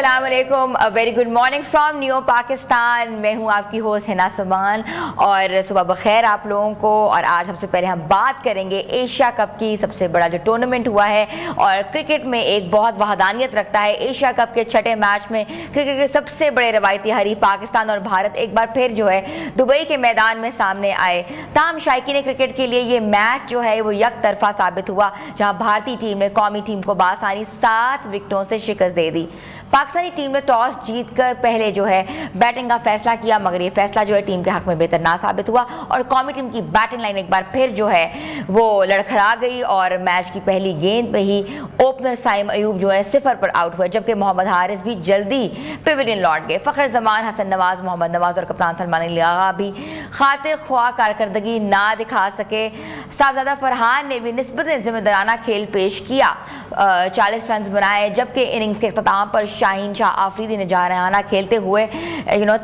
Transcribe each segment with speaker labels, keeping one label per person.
Speaker 1: अस्सलाम वालेकुम, very good morning from new Pakistan. मैं हूं आपकी होस्ट हिना समान और सुबह बखैर आप लोगों को। और आज सबसे पहले हम बात करेंगे एशिया कप की, सबसे बड़ा जो टूर्नामेंट हुआ है और क्रिकेट में एक बहुत वहादानियत रखता है। एशिया कप के छठे मैच में क्रिकेट के सबसे बड़े रवायती हरीफ पाकिस्तान और भारत एक बार फिर जो है दुबई के मैदान में सामने आए। ताहम शायकीन क्रिकेट के लिए ये मैच जो है वो एक तरफा साबित हुआ, जहां भारतीय टीम ने कौमी टीम को बासानी 7 विकेटों से शिकस्त दे दी। पाकिस्तानी टीम ने टॉस जीतकर पहले जो है बैटिंग का फैसला किया, मगर ये फैसला जो है टीम के हक में बेहतर ना साबित हुआ और कौमी टीम की बैटिंग लाइन एक बार फिर जो है वो लड़खड़ा गई और मैच की पहली गेंद पे ही ओपनर साइम अयूब जो है 0 पर आउट हुए, जबकि मोहम्मद हारिस भी जल्दी पेविलियन लौट गए। फ़खर जमान, हसन नवाज, मोहम्मद नवाज और कप्तान सलमान अली आगा भी खातिर ख्वाह कारकर्दगी ना दिखा सके। साहबजादा फरहान ने भी निस्बतन जिम्मेदाराना खेल पेश किया, 40 रन बनाए, जबकि इनिंग्स के अख्ताम पर शाहीन शाह आफरीदी ने जारहाना खेलते हुए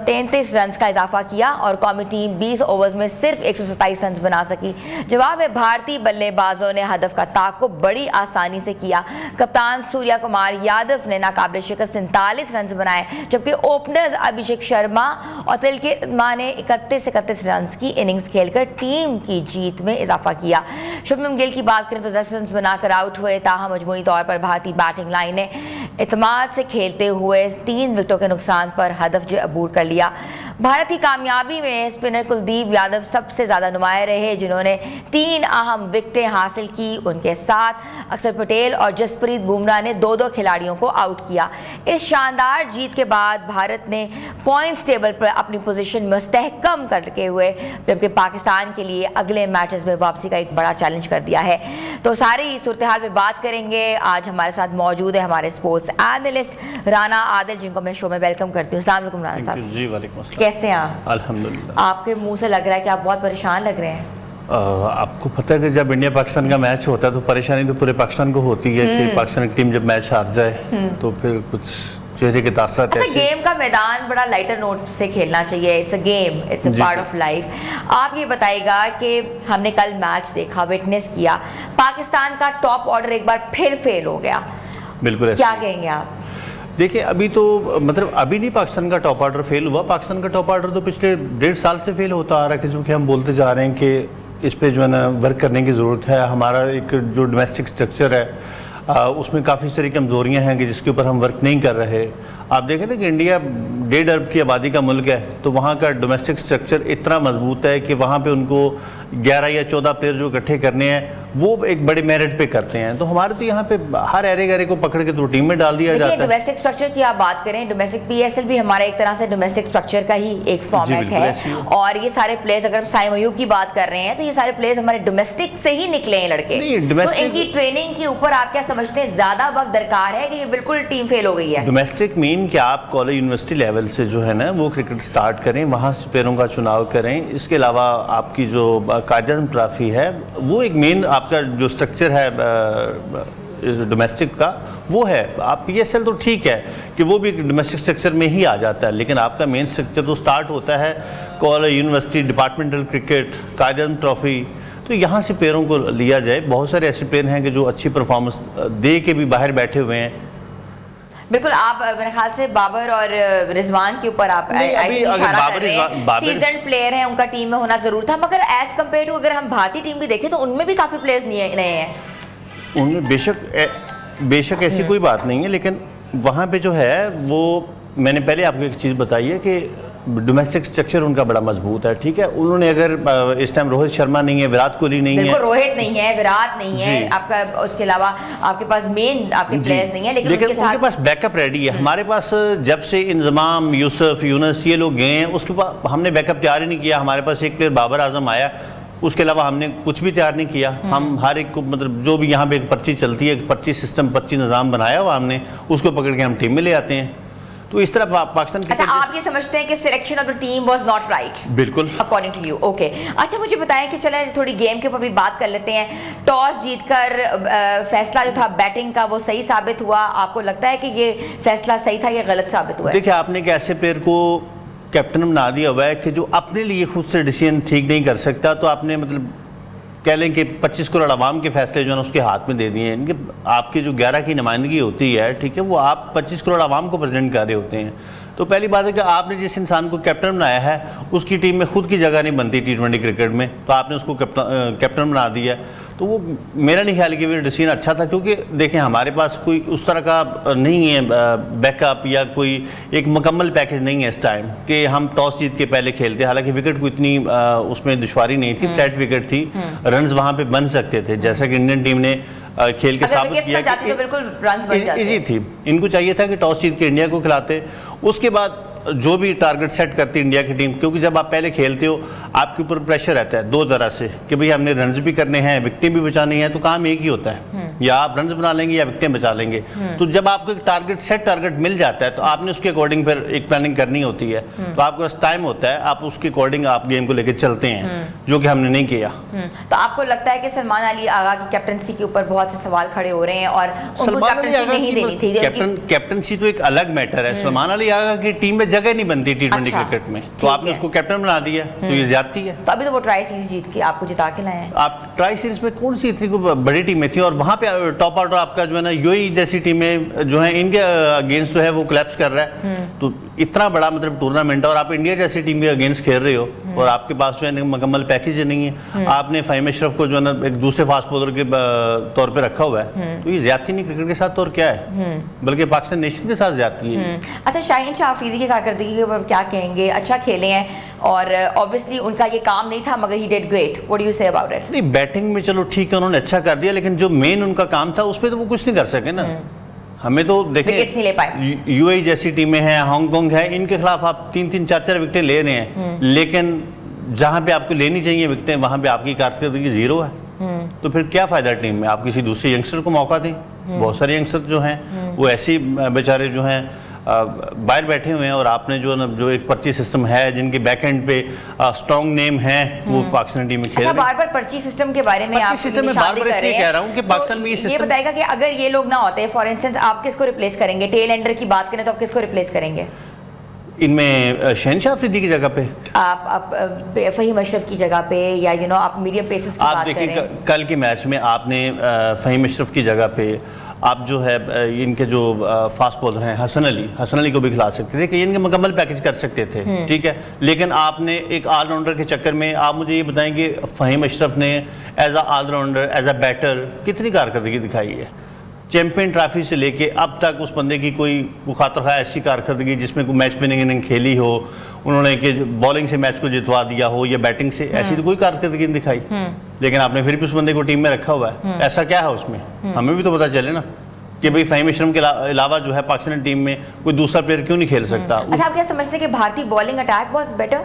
Speaker 1: 33 रन का इजाफा किया और कौमी टीम 20 ओवर्स में सिर्फ 127 रन बना सकी। जवाब में भारतीय बल्लेबाजों ने हदफ का ताक़ुब बड़ी आसानी से किया। कप्तान सूर्या कुमार यादव ने नाकाबिल शिकस्त 47 रन बनाए, जबकि ओपनर्स अभिषेक शर्मा और तिलक ने 31 रन की इनिंग्स खेलकर टीम की जीत में इजाफा किया। शुभमन गिल की बात करें तो 10 रन बनाकर आउट हुए। ताहम मजमूई तौर पर भारतीय बैटिंग लाइन ने इत्मीनान से खेलते हुए 3 विकेटों के नुकसान पर हदफ जो अबूर कर लिया। भारत की कामयाबी में स्पिनर कुलदीप यादव सबसे ज़्यादा नुमाया रहे, जिन्होंने 3 अहम विकेटें हासिल की। उनके साथ अक्षर पटेल और जसप्रीत बुमराह ने 2-2 खिलाड़ियों को आउट किया। इस शानदार जीत के बाद भारत ने पॉइंट्स टेबल पर अपनी पोजीशन मुस्तहकम करके हुए, जबकि पाकिस्तान के लिए अगले मैचेस में वापसी का एक बड़ा चैलेंज कर दिया है। तो सारी सूरत हाल में बात करेंगे। आज हमारे साथ मौजूद है हमारे स्पोर्ट्स एनालिस्ट राना आदिल, जिनको मैं शो में वेलकम करती हूँ। अस्सलाम वालेकुम राना साहब।
Speaker 2: जी वालेकुम अस्सलाम।
Speaker 1: कैसे हैं आप?
Speaker 2: अल्हम्दुलिल्लाह।
Speaker 1: आपके मुंह से लग रहा है कि आप बहुत परेशान लग रहे हैं।
Speaker 2: आपको पता है कि जब इंडिया पाकिस्तान का मैच होता है तो परेशानी तो पूरे पाकिस्तान को होती है कि पाकिस्तान की टीम जब मैच हार जाए तो फिर कुछ चेहरे के तासरात ऐसे।
Speaker 1: गेम का मैदान बड़ा लाइटर नोट से खेलना चाहिए। It's a game, it's a part of life. आप ये बताइएगा कि हमने कल मैच देखा, विटनेस किया, पाकिस्तान का टॉप ऑर्डर एक बार फिर फेल हो गया।
Speaker 2: बिल्कुल,
Speaker 1: क्या कहेंगे आप?
Speaker 2: देखिए, अभी तो मतलब अभी नहीं पाकिस्तान का टॉप ऑर्डर फेल हुआ। पाकिस्तान का टॉप ऑर्डर तो पिछले 1.5 साल से फेल होता आ रहा है, क्योंकि हम बोलते जा रहे हैं कि इस पे जो है ना वर्क करने की ज़रूरत है। हमारा एक जो डोमेस्टिक स्ट्रक्चर है उसमें काफ़ी सारी कमज़ोरियाँ हैं कि जिसके ऊपर हम वर्क नहीं कर रहे। आप देखें ना कि इंडिया 1.5 अरब की आबादी का मुल्क है, तो वहाँ का डोमेस्टिक स्ट्रक्चर इतना मजबूत है कि वहाँ पे उनको 11 या 14 प्लेयर जो इकट्ठे करने हैं वो एक बड़े मेरिट पे करते हैं। तो हमारे तो यहाँ पे हर एरे गहरे को पकड़ के तो टीम में डाल दिया जाता है।
Speaker 1: डोमेस्टिक स्ट्रक्चर की आप बात करें, डोमेस्टिक PSL भी हमारा एक तरह से डोमेस्टिक स्ट्रक्चर का ही एक फॉर्मेट है। और ये सारे प्लेयर्स, अगर साइम अयूब की बात कर रहे हैं तो ये सारे प्लेयर्स हमारे डोमेस्टिक से ही निकले हैं लड़के। तो इनकी ट्रेनिंग के ऊपर आप क्या समझते हैं, ज्यादा वक्त दरकार है कि ये बिल्कुल टीम फेल हो गई है?
Speaker 2: डोमेस्टिक मीन कि आप कॉलेज यूनिवर्सिटी लेवल से जो है ना वो क्रिकेट स्टार्ट करें, वहाँ से प्लेयरों का चुनाव करें। इसके अलावा आपकी जो कायद-ए-आज़म ट्रॉफी है वो एक मेन आपका जो स्ट्रक्चर है डोमेस्टिक का वो है। आप PSL तो ठीक है कि वो भी डोमेस्टिक स्ट्रक्चर में ही आ जाता है, लेकिन आपका मेन स्ट्रक्चर तो स्टार्ट होता है college university, departmental cricket, Quaid-e-Azam trophy. तो यहाँ से प्लेयरों को लिया जाए। बहुत सारे ऐसे प्लेयर हैं कि जो अच्छी परफॉर्मेंस दे के भी बाहर बैठे हुए हैं।
Speaker 1: बिल्कुल, आप मेरे ख्याल से बाबर और रिजवान के ऊपर आप इशारा कर रहे हैं। सीजन प्लेयर हैं, उनका टीम में होना जरूर था, मगर एज कम्पेयर टू अगर हम भारतीय टीम भी देखें तो उनमें भी काफ़ी प्लेयर्स नए हैं।
Speaker 2: उनमें बेशक ऐसी कोई बात नहीं है, लेकिन वहाँ पे जो है वो मैंने पहले आपको एक चीज़ बताई है कि डोमेस्टिक स्ट्रक्चर उनका बड़ा मजबूत है। ठीक है, उन्होंने अगर इस टाइम रोहित शर्मा नहीं है, विराट कोहली नहीं है,
Speaker 1: रोहित नहीं है, विराट नहीं है आपका, उसके अलावा आपके पास मेन आपके प्लेयर्स नहीं है, लेकिन उनके पास
Speaker 2: बैकअप रेडी है। हमारे पास जब से इंजमाम, यूसुफ, यूनस ये लोग गए हैं उसके बाद हमने बैकअप तैयार ही नहीं किया। हमारे पास एक प्लेयर बाबर आजम आया, उसके अलावा हमने कुछ भी तैयार नहीं किया। हम हर एक को मतलब जो भी यहाँ पे एक पर्ची चलती है, पर्ची सिस्टम, पर्ची निज़ाम बनाया हुआ हमने, उसको पकड़ के हम टीम में ले आते हैं। तो इस तरह पाकिस्तान की।
Speaker 1: अच्छा, आप ये समझते हैं कि selection of the team was not right?
Speaker 2: बिल्कुल,
Speaker 1: अकॉर्डिंग टू यू। ओके, अच्छा मुझे बताएं कि चले थोड़ी गेम के ऊपर भी बात कर लेते हैं। टॉस जीतकर फैसला जो था बैटिंग का वो सही साबित हुआ। आपको लगता है कि ये फैसला सही था या गलत साबित हुआ?
Speaker 2: देखिए, आपने एक ऐसे प्लेयर को कैप्टन बना दिया हुआ है कि जो अपने लिए खुद से डिसीजन ठीक नहीं कर सकता, तो आपने मतलब کہہ لیں کہ 25 کروڑ عوام کے فیصلے جو ہیں اس کے ہاتھ میں دے دیے ہیں. آپ کی جو 11 کی نمائندگی ہوتی ہے, ٹھیک ہے, وہ آپ 25 کروڑ عوام کو پریزنٹ کر رہے ہوتے ہیں. تو پہلی بات ہے کہ آپ نے جس انسان کو کیپٹن بنایا ہے اس کی ٹیم میں خود کی جگہ نہیں بنتی T20 کرکٹ میں, تو آپ نے اس کو کیپٹن بنا دیا. تو وہ میرا نہیں خیال کہ وہ ڈیسیژن اچھا تھا, کیونکہ دیکھیں ہمارے پاس کوئی اس طرح کا نہیں ہے بیک اپ یا کوئی ایک مکمل پیکج نہیں ہے اس ٹائم کہ ہم ٹاس جیت کے پہلے کھیلتے. حالانکہ وکٹ کو اتنی اس میں دشواری نہیں تھی, فلیٹ وکٹ تھی, رنز وہاں پہ بن سکتے تھے, جیسا کہ انڈین ٹیم نے کھیل کے ثابت کیا کہ ایزی تھی. ان کو چاہیے تھا کہ ٹاس جیت کے انڈیا کو کھلاتے, اس کے بعد جو بھی ٹارگٹ سیٹ کرتی انڈیا کی ٹیم, کیونکہ جب آپ پہلے کھیلتے ہو آپ کے اوپر پریشر رہتا ہے دو طرح سے کہ بھئی ہم نے رنز بھی کرنے ہیں, وکٹیں بھی بچانی ہیں, تو کام ایک ہی ہوتا ہے, یا آپ رنز بنا لیں گے یا وکٹیں بچا لیں گے. تو جب آپ کو ایک ٹارگٹ مل جاتا ہے تو آپ نے اس کے اکارڈنگ پھر ایک پلاننگ کرنی ہوتی ہے, تو آپ کے پاس ٹائم ہوتا ہے, آپ اس کے اکارڈنگ آپ گیم کو لے کے چلتے ہیں, جو کہ ہم نے نہیں کیا.
Speaker 1: تو آپ کو لگتا ہے کہ سلمان علی آغا کی کیپٹنسی کے اوپر بہت سے سوال کھڑے ہو رہے ہیں اور ان کو کیپٹنسی نہیں دینی تھی؟
Speaker 2: کیپٹنسی تو ایک الگ میٹر ہے. سلمان علی آغا کی ٹیم میں جگہ نہیں بنتی T20 کرکٹ میں, تو آپ نے اس کو کیپٹن بنا دیا, تو یہ زیادتی ہے.
Speaker 1: تو ابھی تو وہ ٹرائی سیریز جیت کے آپ کو جتا کے لائے ہیں.
Speaker 2: آپ ٹرائی سیریز میں کون سی اتنی کوئی بڑی ٹیمیں تھیں, اور وہاں پہ ٹاپ آرڈر آپ کا جو ہے نا UAE جیسی ٹیمیں جو ہیں ان کے اگینسٹ جو ہے وہ کلیپس کر رہا ہے. تو اتنا بڑا مطلب ٹورنامنٹ ہے اور آپ انڈیا جیسی ٹیم کے اگینسٹ کھیل رہے ہو اور آپ کے پاس جو ہے مکمل پیکیج نہیں ہے. آپ نے فہیم اشرف کو جو ہے نا ایک دوسرے فاسٹ بولر کے طور پہ رکھا ہوا ہے, تو یہ زیادتی نہیں کرکٹ کے ساتھ اور کیا ہے, بلکہ پاکستان نیشن کے ساتھ زیادتی ہے.
Speaker 1: اچھا, شاہین شاہ آفریدی کی کارکردگی کے اوپر کیا کہیں گے؟ اچھا کھیلے ہیں اور obviously ان کا یہ کام نہیں تھا مگر he did great. What do you say about it?
Speaker 2: نہیں, بیٹنگ میں چلو ٹھیک ہے انہوں نے اچھا کر دیا, لیکن جو مین ان کا کام تھا اس پہ تو وہ کچھ نہیں کر سکے نا. ہمیں تو دیکھیں UAE جیسی ٹیمیں ہیں, ہانگ کانگ ہے, ان کے خلاف آپ 3-4 وکٹیں لے رہے ہیں, لیکن جہاں پہ آپ کو لینی چاہیے وکٹیں وہاں پہ آپ کی کارکردگی زیرو ہے. تو پھر کیا فائدہ ٹیم میں؟ آپ کسی دوسرے ینگسٹر کو موقع دیں. بہت سارے ینگسٹر جو ہیں وہ ایسے بیچارے جو ہیں باہر بیٹھے ہوئے ہیں, اور آپ نے جو ایک پرچی سسٹم ہے جن کے بیک اینڈ پہ اسٹرانگ نیم ہیں وہ پاکستان ٹیم میں کھیل رہے ہیں.
Speaker 1: بار بار پرچی سسٹم کے بارے میں آپ نشاندہی کر رہے ہیں, یہ بتائے گا کہ اگر یہ لوگ نہ ہوتے, فار انسٹنس آپ کس کو ریپلیس کریں گے؟ ٹیل اینڈر کی بات کریں تو آپ کس کو ریپلیس کریں گے
Speaker 2: ان میں؟ شاہین شاہ آفریدی کی جگہ پہ
Speaker 1: آپ فہیم اشرف کی جگہ پہ, یا آپ میڈیم پیسز کی بات کریں.
Speaker 2: آپ دیکھیں کل کے میچ میں آپ نے فہیم اشرف کی جگہ پہ آپ جو ہے ان کے جو فاسٹ بولر ہیں حسن علی کو بھی کھلا سکتے تھے کہ ان کے مکمل پیکج کر سکتے تھے, ٹھیک ہے, لیکن آپ نے ایک آل راؤنڈر کے چکر میں آپ مجھے یہ بتائیں کہ فہیم اشرف نے as a all rounder, as a better کتنی کارکردگی دکھائی ہے؟ چیمپئن ٹرافی سے لے کے اب تک اس بندے کی کوئی خاطر خواہ ایسی کارکردگی جس میں کوئی میچ وننگ اننگ کھیلی ہو, انہوں نے کہ بالنگ سے میچ کو جتوا دیا ہو یا بیٹنگ سے, ایسی تو کوئی کارکردگی نہیں دکھائی. لیکن آپ نے پھر بھی اس بندے کو ٹیم میں رکھا ہوا ہے. ایسا کیا ہے اس میں؟ ہمیں بھی تو پتہ چلے نا کہ بھئی فہیم اشرف کے علاوہ جو ہے پاکستان ٹیم میں کوئی دوسرا پلیئر کیوں نہیں کھیل سکتا.
Speaker 1: اچھا, آپ کیا سمجھتے ہیں کہ بھارتی بالنگ اٹیک واز بیٹر؟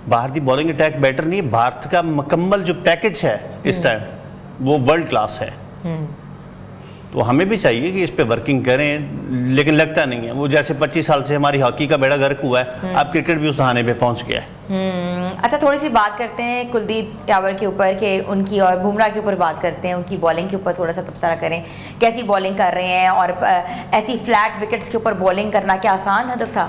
Speaker 2: بھارتی بالنگ اٹیک بیٹر نہیں ہے, بھارت کا مکمل جو پیکج ہے اس ٹائم وہ ورلڈ کلاس ہے. تو ہمیں بھی چاہیے کہ اس پہ ورکنگ کریں, لیکن لگتا نہیں ہے. وہ جیسے 25 سال سے ہماری ہاکی کا بیڑا غرق ہوا ہے, اب کرکٹ بھی اس دہانے پہ پہنچ گیا ہے.
Speaker 1: اچھا, تھوڑی سی بات کرتے ہیں کلدیپ یاور کے اوپر کہ ان کی, اور بمراہ کے اوپر بات کرتے ہیں, ان کی بالنگ کے اوپر تھوڑا سا تبصرہ کریں. کیسی بالنگ کر رہے ہیں, اور ایسی فلیٹ وکٹس کے اوپر بالنگ کرنا کیا آسان ہدف تھا؟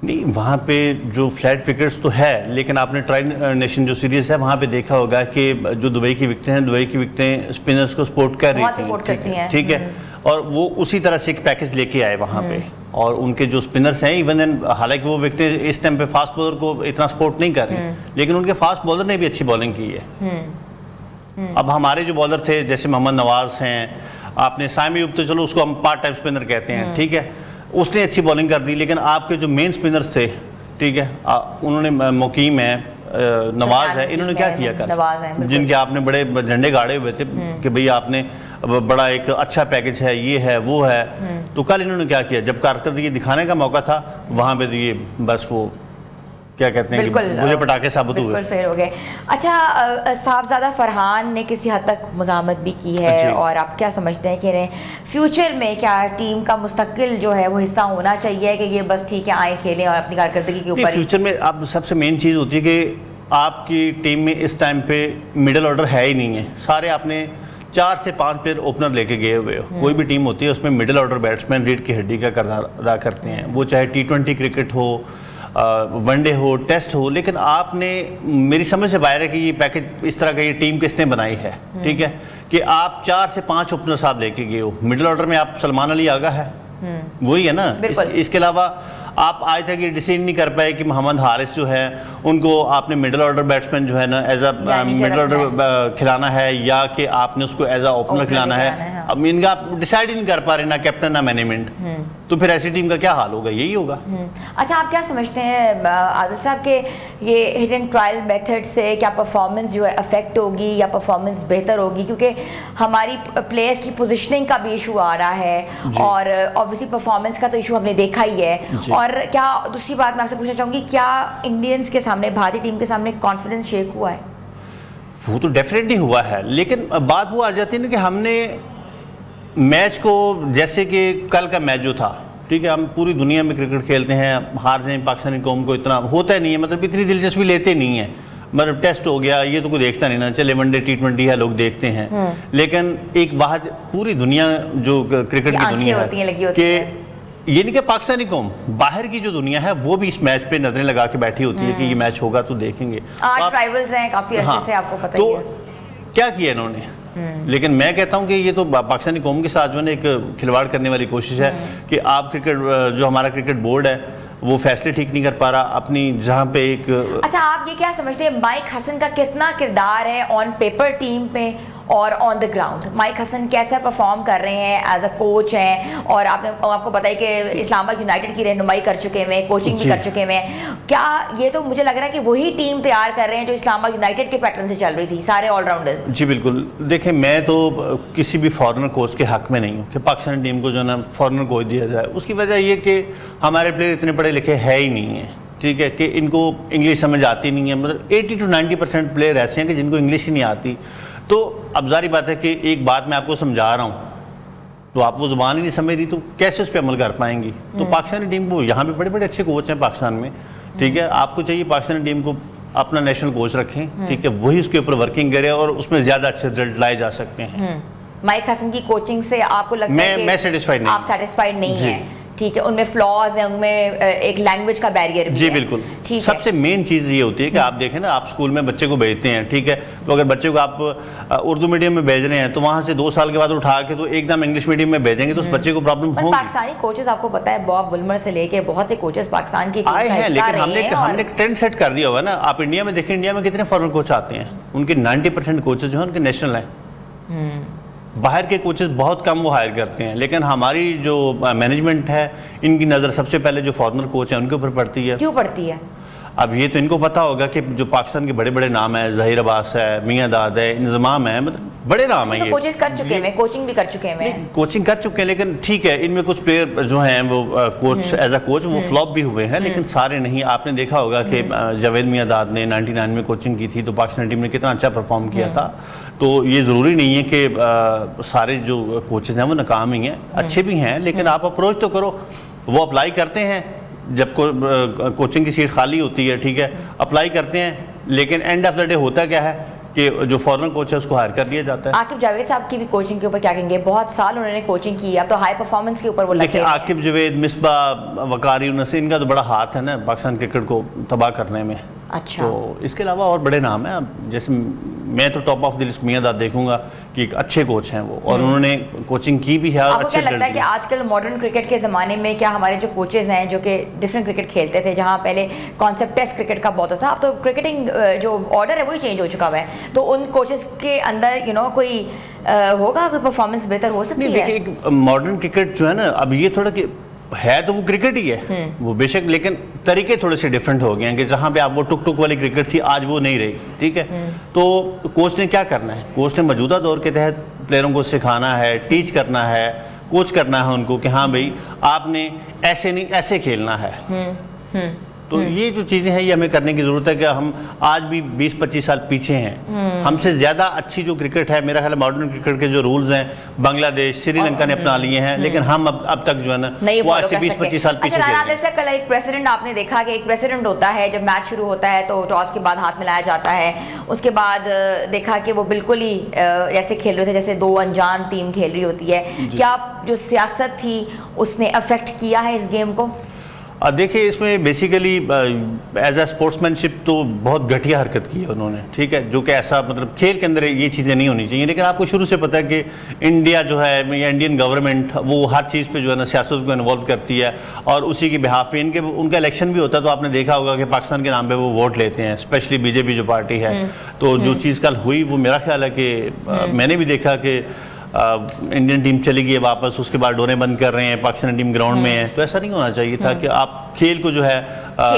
Speaker 2: نہیں, وہاں پہ جو فلیٹ وکٹس تو ہے, لیکن آپ نے ٹرائی نیشن جو سیریز ہے وہاں پہ دیکھا ہوگا کہ جو دبئی کی وکٹیں ہیں, دبئی کی وکٹیں اسپنرز کو سپورٹ کر رہی ہیں, ٹھیک ہے, اور وہ اسی طرح سے ایک پیکج لے کے آئے وہاں پہ. اور ان کے جو اسپنرز ہیں ایون حالانکہ وہ وکٹیں اس ٹائم پہ فاسٹ بولر کو اتنا سپورٹ نہیں کر رہے, لیکن ان کے فاسٹ بولر نے بھی اچھی بالنگ کی ہے. اب ہمارے جو بالر تھے جیسے محمد نواز ہیں, آپ نے سائم ایوب, تو چلو اس کو ہم پارٹ ٹائم اسپنر کہتے ہیں, ٹھیک ہے, اس نے اچھی بالنگ کر دی. لیکن آپ کے جو مین سپنرز تھے, ٹھیک ہے, انہوں نے مقیم ہے, نواز ہے, انہوں نے کیا کیا کل, جن کے آپ نے بڑے جھنڈے گاڑے ہوئے تھے کہ بھئی آپ نے بڑا ایک اچھا پیکج ہے, یہ ہے وہ ہے. تو کل انہوں نے کیا کیا, جب کارکردگی دکھانے کا موقع تھا وہاں پہ تو یہ بس وہ کیا کہتے ہیں کہ مجھے پٹاخے ثابت ہوئے,
Speaker 1: بالکل فیر ہو گئے. اچھا, صاحبزادہ فرحان نے کسی حد تک مزاحمت بھی کی ہے, اور آپ کیا سمجھتے ہیں کہ فیوچر میں کیا ٹیم کا مستقل جو ہے وہ حصہ ہونا چاہیے کہ یہ بس ٹھیک ہے آئیں کھیلیں اور اپنی کارکردگی کے اوپر؟
Speaker 2: فیوچر میں اب سب سے مین چیز ہوتی ہے کہ آپ کی ٹیم میں اس ٹائم پہ مڈل آرڈر ہے ہی نہیں ہے. سارے آپ نے 4 سے 5 پلیئر اوپنر لے کے گئے ہوئے ہو. کوئی بھی ٹیم ہوتی ہے اس میں مڈل آرڈر بیٹسمین ریڈ کی ہڈی کا کردار ادا کرتے ہیں, وہ چاہے T20 کرکٹ ہو, ون ڈے ہو ٹیسٹ ہو، لیکن آپ نے میری سمجھ سے باہر ہے کہ یہ پیکج اس طرح کا یہ ٹیم کس نے بنائی ہے، ٹھیک ہے، کہ آپ 4 سے 5 اوپنر ساتھ لے کے گئے ہو. مڈل آرڈر میں آپ سلمان علی آگا ہے، وہی ہے نا. اس کے علاوہ آپ آج تک یہ ڈیسیڈ نہیں کر پائے کہ محمد حارث جو ہے ان کو آپ نے مڈل آرڈر بیٹسمین جو ہے نا ایز اے مڈل آرڈر کھلانا ہے یا کہ آپ نے اس کو ایز اے اوپنر کھلانا ہے. اب ان کا آپ ڈیسائیڈ ہی نہیں کر پا رہے، نہ کیپٹن نہ مینجمنٹ، تو پھر ایسی ٹیم کا کیا حال ہوگا؟ یہی ہوگا.
Speaker 1: اچھا، آپ کیا سمجھتے ہیں عادل صاحب کہ یہ ہٹ اینڈ ٹرائل میتھڈ سے کیا پرفارمنس جو ہے افیکٹ ہوگی یا پرفارمنس بہتر ہوگی؟ کیونکہ ہماری پلیئرس کی پوزیشننگ کا بھی ایشو آ رہا ہے اور اوبویسلی پرفارمنس کا تو ایشو ہم نے دیکھا ہی ہے. اور کیا دوسری بات میں آپ سے پوچھنا چاہوں گی، کیا انڈینز کے سامنے، بھارتی ٹیم کے سامنے کانفیڈنس شیک ہوا ہے؟
Speaker 2: وہ تو ڈیفینیٹلی ہوا ہے، لیکن بات وہ آ جاتی ہے نا کہ ہم نے میچ کو، جیسے کہ کل کا میچ جو تھا، ٹھیک ہے، ہم پوری دنیا میں کرکٹ کھیلتے ہیں، ہار جائیں پاکستانی قوم کو اتنا ہوتا ہی نہیں ہے، مطلب اتنی دلچسپی لیتے نہیں ہیں. مطلب ٹیسٹ ہو گیا یہ تو کوئی دیکھتا نہیں نا، چلے ون ڈے T20 ہے لوگ دیکھتے ہیں. لیکن ایک واحد پوری دنیا جو کرکٹ کی دنیا ہے کہ یہ نہیں کہ پاکستانی قوم، باہر کی جو دنیا ہے وہ بھی اس میچ پہ نظریں لگا کے بیٹھی ہوتی ہے کہ یہ میچ ہوگا تو دیکھیں گے.
Speaker 1: 8 رائیولز ہیں کافی عرصے سے، آپ کو پتہ ہی ہے.
Speaker 2: تو کیا کیا انہوں نے؟ لیکن میں کہتا ہوں کہ یہ تو پاکستانی قوم کے ساتھ جو ہے ایک کھلواڑ کرنے والی کوشش ہے کہ آپ کرکٹ، جو ہمارا کرکٹ بورڈ ہے وہ فیصلے ٹھیک نہیں کر پا رہا اپنی جہاں پہ ایک. اچھا،
Speaker 1: آپ یہ کیا سمجھتے ہیں مائک حسن کا کتنا کردار ہے آن پیپر ٹیم پہ اور آن دا گراؤنڈ؟ مائک حسن کیسا پرفارم کر رہے ہیں ایز اے کوچ ہیں، اور آپ کو پتہ ہے کہ اسلام آباد یونائٹیڈ کی رہنمائی کر چکے ہیں، کوچنگ بھی کر چکے ہیں. کیا یہ تو مجھے لگ رہا ہے کہ وہی ٹیم تیار کر رہے ہیں جو اسلام آباد یونائٹیڈ کے پیٹرن سے چل رہی تھی، سارے آل راؤنڈرز؟
Speaker 2: جی بالکل. دیکھیں، میں تو کسی بھی فارنر کوچ کے حق میں نہیں ہوں کہ پاکستانی ٹیم کو جو ہے نا فارنر کوچ دیا جائے. اس کی وجہ یہ کہ ہمارے پلیئر اتنے پڑھے لکھے ہے ہی نہیں ہیں، ٹھیک ہے، کہ ان کو انگلش سمجھ آتی نہیں ہے. مطلب 80 to 90% پلیئر ایسے ہیں کہ جن کو انگلش ہی نہیں آتی. تو اب ظاہری بات ہے کہ ایک بات میں آپ کو سمجھا رہا ہوں تو آپ وہ زبان ہی نہیں سمجھ رہی تو کیسے اس پہ عمل کر پائیں گی؟ تو پاکستانی ٹیم کو یہاں پہ بڑے بڑے اچھے کوچ ہیں پاکستان میں، ٹھیک ہے، آپ کو چاہیے پاکستانی ٹیم کو اپنا نیشنل کوچ رکھیں، ٹھیک ہے، وہی اس کے اوپر ورکنگ کرے اور اس میں زیادہ اچھے رزلٹ لائے جا سکتے ہیں.
Speaker 1: مائک حسن کی کوچنگ سے آپ کو لگتا ہے کہ
Speaker 2: میں سیٹسفائیڈ نہیں،
Speaker 1: آپ سیٹسفائیڈ نہیں ہیں؟ ٹھیک ہے، ان میں فلاز ہیں، ان میں ایک لینگویج کا بیریئر بھی ہے.
Speaker 2: جی بالکل. سب سے مین چیز یہ ہوتی ہے کہ آپ دیکھیں نا، آپ اسکول میں بچے کو بھیجتے ہیں، ٹھیک ہے، تو اگر بچے کو آپ اردو میڈیم میں بھیج رہے ہیں تو وہاں سے 2 سال کے بعد اٹھا کے تو ایک دم انگلش میڈیم میں بھیجیں گے تو اس بچے کو پرابلم ہوگی.
Speaker 1: پاکستانی کوچز آپ کو پتہ ہے، باب ولمر سے لے کے بہت سے کوچز پاکستان کے
Speaker 2: آئے ہیں، لیکن ہم نے ٹرینڈ سیٹ کر دیا ہوا نا. آپ انڈیا میں دیکھیں، انڈیا میں کتنے فارن کوچ آتے ہیں، ان کے 90% کوچز جو ہیں ان کے نیشنل ہیں. باہر کے کوچز بہت کم وہ ہائر کرتے ہیں، لیکن ہماری جو مینجمنٹ ہے ان کی نظر سب سے پہلے جو فارنر کوچ ہیں ان کے اوپر پڑتی ہے.
Speaker 1: کیوں پڑتی ہے؟
Speaker 2: اب یہ تو ان کو پتہ ہوگا کہ جو پاکستان کے بڑے بڑے نام ہیں، ظہیر عباس ہے، میاں داد ہے، انضمام ہے، مطلب بڑے نام ہیں. یہ
Speaker 1: کوچز کر چکے ہیں، کوچنگ بھی کر چکے ہیں،
Speaker 2: کوچنگ کر چکے ہیں، لیکن ٹھیک ہے، ان میں کچھ پلیئر جو ہیں وہ کوچ ایز اے کوچ وہ فلاپ بھی ہوئے ہیں، لیکن سارے نہیں. آپ نے دیکھا ہوگا کہ جاوید میاں داد نے 99 میں کوچنگ کی تھی تو پاکستان ٹیم نے کتنا اچھا پرفارم کیا تھا. تو یہ ضروری نہیں ہے کہ سارے جو کوچز ہیں وہ ناکام ہی ہیں، اچھے بھی ہیں، لیکن آپ اپروچ تو کرو. وہ اپلائی کرتے ہیں جب کوچنگ کی سیٹ خالی ہوتی ہے، ٹھیک ہے، اپلائی کرتے ہیں، لیکن اینڈ آف دا ڈے ہوتا کیا ہے کہ جو فارنر کوچ ہے اس کو ہائر کر دیا جاتا ہے.
Speaker 1: عاقب جاوید صاحب کی بھی کوچنگ کے اوپر کیا کہیں گے؟ بہت سال انہوں نے کوچنگ کی ہے، اب تو ہائی پرفارمنس کے اوپر وہ لگے ہیں.
Speaker 2: عاقب جاوید، مصباح، وقاری، یونس، ان کا تو بڑا ہاتھ ہے نا پاکستان کرکٹ کو تباہ کرنے میں.
Speaker 1: اچھا.
Speaker 2: تو اس کے علاوہ اور بڑے نام ہیں، جیسے میں تو ٹاپ آف دی لسٹ میاں داد دیکھوں گا کہ ایک اچھے کوچ ہیں وہ، اور انہوں نے کوچنگ کی بھی ہے.
Speaker 1: آپ کو کیا لگتا ہے کہ آج کل ماڈرن کرکٹ کے زمانے میں کیا ہمارے جو کوچز ہیں جو کہ ڈفرینٹ کرکٹ کھیلتے تھے، جہاں پہلے کانسیپٹ ٹیسٹ کرکٹ کا بہت تھا، اب تو کرکٹنگ جو آرڈر ہے وہی چینج ہو چکا ہوا ہے، تو ان کوچز کے اندر کوئی ہوگا کوئی پرفارمنس بہتر ہو سکتی ہے؟
Speaker 2: دیکھیں، ایک ماڈرن کرکٹ جو ہے نا، اب یہ تھوڑا کہ ہے تو وہ کرکٹ ہی ہے وہ بے شک، لیکن طریقے تھوڑے سے ڈیفرنٹ ہو گئے ہیں کہ جہاں پہ آپ وہ ٹک ٹک والی کرکٹ تھی آج وہ نہیں رہی، ٹھیک ہے. تو کوچ نے کیا کرنا ہے؟ کوچ نے موجودہ دور کے تحت پلیئروں کو سکھانا ہے، ٹیچ کرنا ہے، کوچ کرنا ہے ان کو کہ ہاں بھائی آپ نے ایسے نہیں ایسے کھیلنا ہے. تو یہ جو چیزیں ہیں یہ ہمیں کرنے کی ضرورت ہے کہ ہم آج بھی 20-25 سال پیچھے ہیں. ہم سے زیادہ اچھی جو کرکٹ ہے، میرا خیال ہے ماڈرن کرکٹ کے جو رولز ہیں بنگلہ دیش، سری لنکا نے اپنا لیے ہیں، لیکن ہم اب تک جو ہے نا وہ آج سے 20-25 سال پیچھے
Speaker 1: کھیل رہے ہیں. کل ایک پریسیڈنٹ آپ نے دیکھا کہ ایک پریسیڈنٹ ہوتا ہے، جب میچ شروع ہوتا ہے تو ٹاس کے بعد ہاتھ ملایا جاتا ہے، اس کے بعد دیکھا کہ وہ بالکل ہی ایسے کھیل رہے تھے جیسے 2 انجان ٹیم کھیل رہی ہوتی ہے. کیا جو سیاست تھی اس نے افیکٹ کیا ہے اس گیم کو؟
Speaker 2: دیکھیں اس میں بیسیکلی ایز اے اسپورٹسمین شپ تو بہت گھٹیا حرکت کی ہے انہوں نے، ٹھیک ہے، جو کہ ایسا مطلب کھیل کے اندر یہ چیزیں نہیں ہونی چاہیے. لیکن آپ کو شروع سے پتہ ہے کہ انڈیا جو ہے یا انڈین گورنمنٹ وہ ہر چیز پہ جو ہے نا سیاست کو انوالو کرتی ہے، اور اسی کی بہاف پہ ان کا الیکشن بھی ہوتا ہے تو آپ نے دیکھا ہوگا کہ پاکستان کے نام پہ وہ ووٹ لیتے ہیں، اسپیشلی بی جے پی جو پارٹی ہے. تو جو چیز کل ہوئی وہ میرا خیال ہے کہ میں نے بھی دیکھا کہ انڈین ٹیم چلی گئی واپس، اس کے بعد ڈوریں بند کر رہے ہیں، پاکستانی ٹیم گراؤنڈ میں ہے. تو ایسا نہیں ہونا چاہیے تھا کہ آپ کھیل کو جو ہے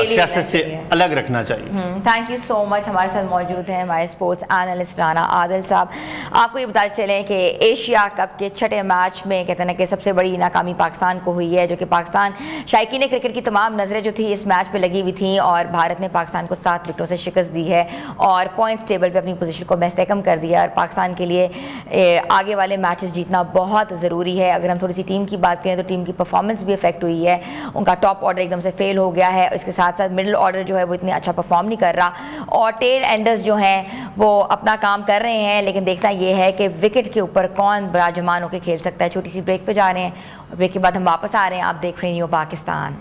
Speaker 2: سیاست سے الگ رکھنا چاہیے.
Speaker 1: تھینک یو سو مچ. ہمارے ساتھ موجود ہیں ہمارے اسپورٹس اینالسٹ رانا عادل صاحب. آپ کو یہ بتاتے چلیں کہ ایشیا کپ کے چھٹے میچ میں کہتے ہیں کہ سب سے بڑی ناکامی پاکستان کو ہوئی ہے، جو کہ پاکستان شائقین کرکٹ کی تمام نظریں جو تھی اس میچ پہ لگی ہوئی تھیں، اور بھارت نے پاکستان کو 7 وکٹوں سے شکست دی ہے اور پوائنٹس ٹیبل پہ اپنی پوزیشن کو مستحکم کر دیا. اور پاکستان کے لیے آگے والے میچز جیتنا بہت ضروری ہے. اگر ہم تھوڑی سی ٹیم کی بات کریں تو ٹیم کی پرفارمنس بھی افیکٹ ہوئی ہے، ان کا ٹاپ آرڈر ایک دم سے فیل ہو گیا ہے، اس کے ساتھ ساتھ مڈل آرڈر جو ہے وہ اتنے اچھا پرفارم نہیں کر رہا، اور ٹیل اینڈرز جو ہیں وہ اپنا کام کر رہے ہیں. لیکن دیکھنا یہ ہے کہ وکٹ کے اوپر کون براجمان ہو کے کھیل سکتا ہے. چھوٹی سی بریک پہ جا رہے ہیں اور بریک کے بعد ہم واپس آ رہے ہیں. آپ دیکھ رہے ہیں نیو پاکستان.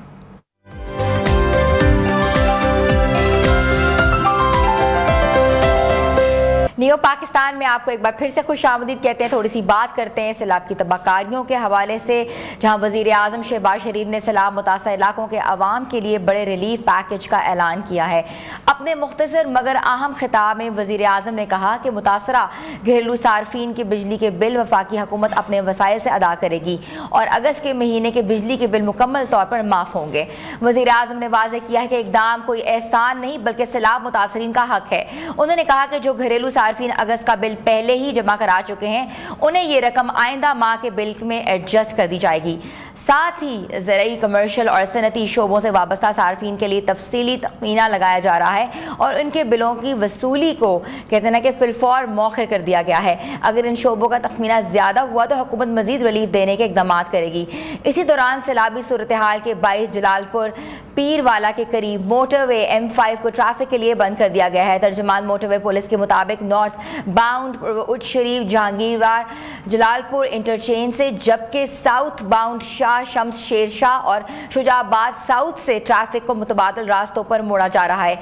Speaker 1: نیو پاکستان میں آپ کو ایک بار پھر سے خوش آمدید کہتے ہیں. تھوڑی سی بات کرتے ہیں سیلاب کی تباہ کاریوں کے حوالے سے، جہاں وزیر اعظم شہباز شریف نے سیلاب متاثرہ علاقوں کے عوام کے لیے بڑے ریلیف پیکج کا اعلان کیا ہے. اپنے مختصر مگر اہم خطاب میں وزیر اعظم نے کہا کہ متاثرہ گھریلو صارفین کے بجلی کے بل وفاقی حکومت اپنے وسائل سے ادا کرے گی، اور اگست کے مہینے کے بجلی کے بل مکمل طور پر معاف ہوں گے. وزیر اعظم نے واضح کیا ہے کہ اقدام کوئی احسان نہیں بلکہ سیلاب متاثرین کا حق ہے. انہوں نے کہا کہ جو گھریلو صارفین اگست کا بل پہلے ہی جمع کرا چکے ہیں انہیں یہ رقم آئندہ ماہ کے بل میں ایڈجسٹ کر دی جائے گی. ساتھ ہی زرعی، کمرشل اور صنعتی شعبوں سے وابستہ صارفین کے لیے تفصیلی تخمینہ لگایا جا رہا ہے، اور ان کے بلوں کی وصولی کو کہتے ہیں کہ فی الفور مؤخر کر دیا گیا ہے. اگر ان شعبوں کا تخمینہ زیادہ ہوا تو حکومت مزید ریلیف دینے کے اقدامات کرے گی. اسی دوران سیلابی صورتحال کے باعث جلال پور پیروالا کے قریب موٹر وے M5 کو ٹریفک کے لیے بند کر دیا گیا ہے. ترجمان موٹر وے پولیس کے مطابق نارتھ باؤنڈ اٹھ شریف جہانگیروار جلال پور انٹرچینج سے، جبکہ ساؤتھ باؤنڈ شاہ شمس شیر شاہ اور شجاع آباد ساؤتھ سے ٹریفک کو متبادل راستوں پر موڑا جا رہا ہے.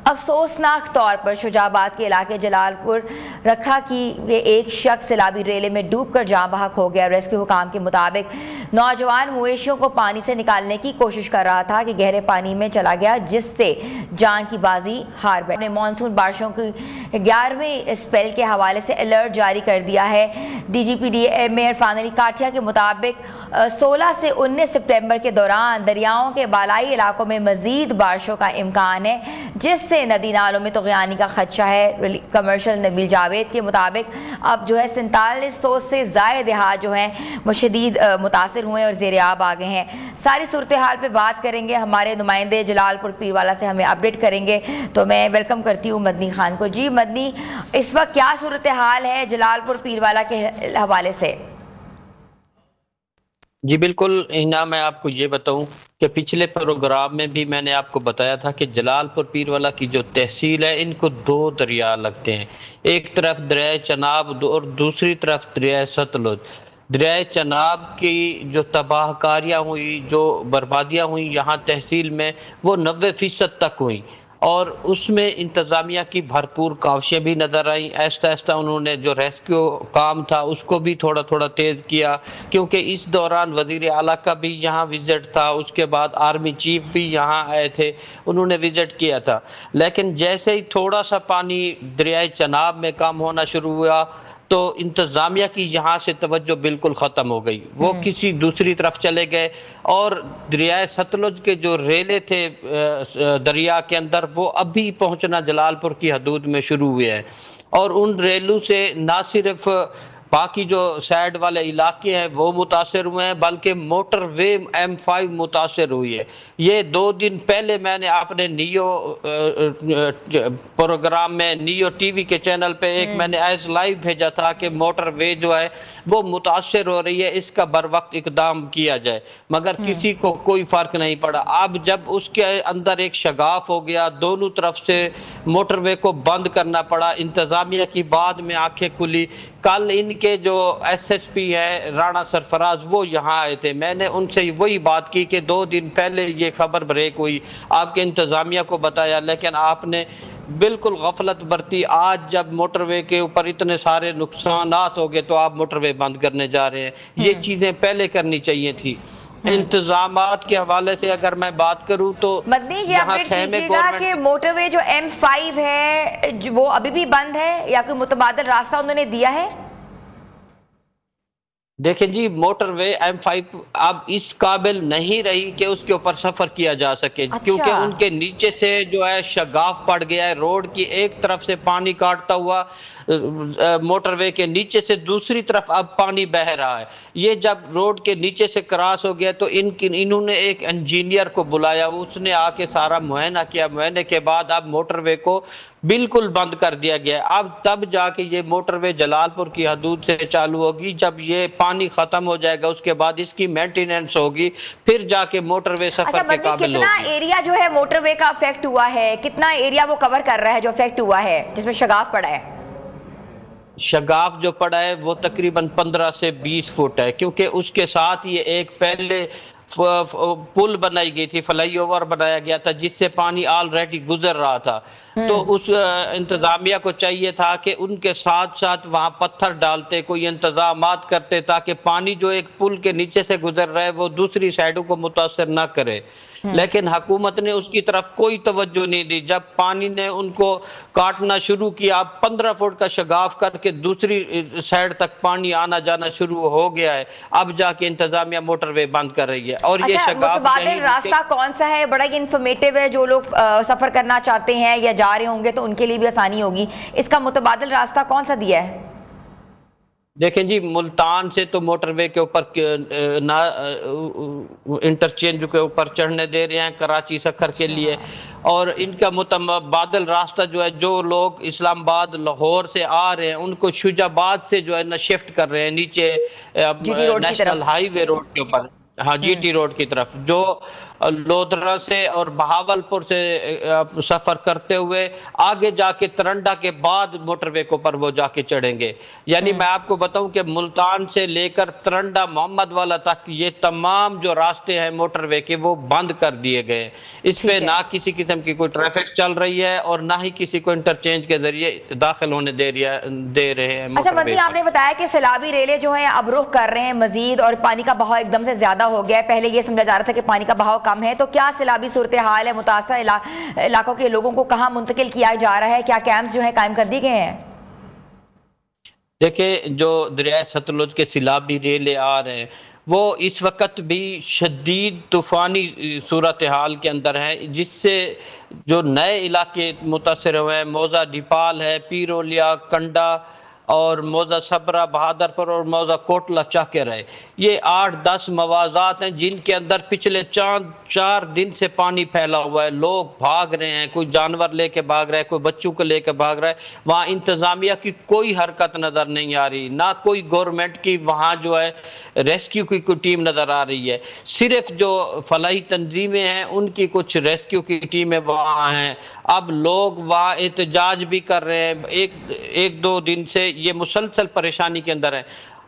Speaker 1: افسوسناک طور پر شجاع آباد کے علاقے جلال پور رکھا کی ایک شخص سیلابی ریلے میں ڈوب کر جاں بحق ہو گیا. ریسکیو حکام کے مطابق نوجوان مویشیوں کو پانی سے نکالنے کی کوشش کر رہا تھا کہ گہرے پانی میں چلا گیا، جس سے جان کی بازی ہار بیٹھے. مانسون بارشوں کی 11ویں اسپیل کے حوالے سے الرٹ جاری کر دیا ہے. D G P D mayor Irfan Ali Kathia کے مطابق 16 سے 19 سپٹمبر کے دوران دریاؤں کے بالائی علاقوں میں مزید بارشوں کا امکان ہے، جس سے ندی نالوں میں طغیانی کا خدشہ ہے. کمرشل نبیل جاوید کے مطابق اب جو ہے 4700 سے زائد دیہات جو ہیں وہ شدید متاثر ہوئے اور زیر آب آ گئے ہیں. ساری صورتحال پہ بات کریں گے، ہمارے نمائندے جلال پور پیروالا سے ہمیں اپڈیٹ کریں گے. تو میں ویلکم کرتی ہوں مدنی خان کو. جی مدنی، اس وقت کیا صورتحال ہے جلال پور پیروالا کے حوالے سے؟
Speaker 3: جی بالکل ہنا، میں آپ کو یہ بتاؤں کہ پچھلے پروگرام میں بھی میں نے آپ کو بتایا تھا کہ جلال پور پیروالا کی جو تحصیل ہے ان کو 2 دریا لگتے ہیں. ایک طرف دریائے چناب اور دوسری طرف دریائے ستلج. دریائے چناب کی جو تباہ کاریاں ہوئی، جو بربادیاں ہوئیں یہاں تحصیل میں، وہ 90% تک ہوئیں، اور اس میں انتظامیہ کی بھرپور کاوشیں بھی نظر آئیں. آہستہ آہستہ انہوں نے جو ریسکیو کام تھا اس کو بھی تھوڑا تھوڑا تیز کیا، کیونکہ اس دوران وزیر اعلیٰ کا بھی یہاں وزٹ تھا، اس کے بعد آرمی چیف بھی یہاں آئے تھے، انہوں نے وزٹ کیا تھا. لیکن جیسے ہی تھوڑا سا پانی دریائے چناب میں کم ہونا شروع ہوا تو انتظامیہ کی یہاں سے توجہ بالکل ختم ہو گئی، وہ کسی دوسری طرف چلے گئے. اور دریائے ستلج کے جو ریلے تھے دریا کے اندر، وہ ابھی پہنچنا جلال پور کی حدود میں شروع ہوئے ہیں، اور ان ریلوں سے نہ صرف باقی جو سائڈ والے علاقے ہیں وہ متاثر ہوئے ہیں، بلکہ موٹر وے M5 متاثر ہوئی ہے. یہ 2 دن پہلے میں نے اپنے نیو پروگرام میں، نیو ٹی وی کے چینل پہ ایک میں نے ایز لائیو بھیجا تھا کہ موٹر وے جو ہے وہ متاثر ہو رہی ہے، اس کا بر وقت اقدام کیا جائے، مگر کسی کو کوئی فرق نہیں پڑا. اب جب اس کے اندر ایک شگاف ہو گیا، دونوں طرف سے موٹر وے کو بند کرنا پڑا. انتظامیہ کی بعد میں آنکھیں کھلی. کل ان کے جو ایس ایس پی ہیں رانا سرفراز وہ یہاں آئے تھے. میں نے ان سے وہی بات کی کہ 2 دن پہلے یہ خبر بریک ہوئی, آپ کے انتظامیہ کو بتایا, لیکن آپ نے بالکل غفلت برتی. آج جب موٹر وے کے اوپر اتنے سارے نقصانات ہو گئے تو آپ موٹر وے بند کرنے جا رہے ہیں. یہ چیزیں پہلے کرنی چاہیے تھی. انتظامات کے حوالے سے اگر میں بات کروں تو
Speaker 1: مدنی یہ اپڈیٹ کیجیے گا کہ موٹر وے جو M5 ہے وہ ابھی بھی بند ہے یا کوئی متبادل راستہ انہوں نے دیا ہے؟
Speaker 3: دیکھیں جی, موٹر وے M5 اب اس قابل نہیں رہی کہ اس کے اوپر سفر کیا جا سکے, کیونکہ ان کے نیچے سے جو ہے شگاف پڑ گیا ہے. روڈ کی ایک طرف سے پانی کاٹتا ہوا موٹر وے کے نیچے سے دوسری طرف اب پانی بہ رہا ہے. یہ جب روڈ کے نیچے سے کراس ہو گیا تو انہوں نے ایک انجینئر کو بلایا, اس نے آ کے سارا معائنہ کیا. معائنے کے بعد اب موٹر وے کو بالکل بند کر دیا گیا. اب تب جا کے یہ موٹر وے جلال پور کی حدود سے چالو ہوگی. جب یہ پانی ختم ہو جائے گا اس کے بعد اس کی مینٹیننس ہوگی, پھر جا کے موٹر وے سفر کے قابل ہوگی.
Speaker 1: کتنا ایریا جو ہے موٹر وے کا افیکٹ ہوا ہے, کتنا ایریا وہ کور کر رہا ہے جو افیکٹ ہوا ہے جس میں شگاف پڑا ہے؟
Speaker 3: شگاف جو پڑا ہے وہ تقریباً 15 سے 20 فٹ ہے, کیونکہ اس کے ساتھ یہ ایک پہلے پل بنائی گئی تھی, فلائی اوور بنایا گیا تھا جس سے پانی آلریڈی گزر رہا تھا. تو اس انتظامیہ کو چاہیے تھا کہ ان کے ساتھ ساتھ وہاں پتھر ڈالتے, کوئی انتظامات کرتے تاکہ پانی جو ایک پل کے نیچے سے گزر رہا ہے وہ دوسری سائڈوں کو متاثر نہ کرے. لیکن حکومت نے اس کی طرف کوئی توجہ نہیں دی. جب پانی نے ان کو کاٹنا شروع کیا, اب 15 فٹ کا شگاف کر کے دوسری سائڈ تک پانی آنا جانا شروع ہو گیا ہے. اب جا کے انتظامیہ موٹر وے بند کر رہی ہے. اور یہ شگاف
Speaker 1: متبادل راستہ کون سا ہے؟ بڑا ہی انفارمیٹیو ہے, جو لوگ سفر کرنا چاہتے ہیں یا جا رہے ہوں گے تو ان کے لیے بھی آسانی ہوگی. اس کا متبادل راستہ کون سا دیا ہے؟
Speaker 3: دیکھیں جی, ملتان سے تو موٹر وے کے اوپر انٹرچینج کے اوپر چڑھنے دے رہے ہیں کراچی سکھر کے لیے, اور ان کا متبادل راستہ جو ہے جو لوگ اسلام آباد لاہور سے آ رہے ہیں ان کو شجاع آباد سے جو ہے نا شفٹ کر رہے ہیں نیچے نیشنل ہائی وے روڈ کے اوپر, ہاں جی ٹی روڈ کی طرف, جو لودھرا سے اور بہاولپور سے سفر کرتے ہوئے آگے جا کے ترنڈا کے بعد موٹر وے کو پر وہ جا کے چڑھیں گے. یعنی میں آپ کو بتاؤں کہ ملتان سے لے کر ترنڈا محمد والا تک یہ تمام جو راستے ہیں موٹر وے کے وہ بند کر دیے گئے. اس پہ نہ کسی قسم کی کوئی ٹریفک چل رہی ہے اور نہ ہی کسی کو انٹرچینج کے ذریعے داخل ہونے دے رہے ہیں.
Speaker 1: اچھا مندی, آپ نے بتایا کہ سیلابی ریلیں جو ہیں اب رخ کر رہے ہیں مزید اور پانی کا بہاؤ ایک دم سے زیادہ ہو گیا ہے. پہلے یہ سمجھا جا رہا تھا کہ پانی کا بہاؤ کم ہے, تو کیا سیلابی صورتحال ہے؟ متاثرہ علاقوں کے لوگوں کو کہاں منتقل کیا جا رہا ہے؟ کیا کیمپس جو ہیں قائم کر دی گئے ہیں؟
Speaker 3: دیکھیں, جو دریائے ستلج کے سیلابی ریلے آ رہے ہیں وہ اس وقت بھی شدید طوفانی صورتحال کے اندر ہیں, جس سے جو نئے علاقے متاثر ہوئے ہیں, موزہ ڈھپال ہے, پیرولیا, کنڈا اور موزہ صبرہ, بہادرپور اور موزہ کوٹلہ چاکر ہے. یہ 8-10 موازات ہیں جن کے اندر پچھلے 4 دن سے پانی پھیلا ہوا ہے. لوگ بھاگ رہے ہیں, کوئی جانور لے کے بھاگ رہا ہے, کوئی بچوں کو لے کے بھاگ رہا ہے. وہاں انتظامیہ کی کوئی حرکت نظر نہیں آ رہی, نہ کوئی گورنمنٹ کی وہاں جو ہے ریسکیو کی کوئی ٹیم نظر آ رہی ہے. صرف جو فلاحی تنظیمیں ہیں ان کی کچھ ریسکیو کی ٹیمیں وہاں ہیں. اب لوگ وہاں احتجاج بھی کر رہے ہیں, 1-2 دن سے یہ مسلسل پریشانی کے اندر ہے.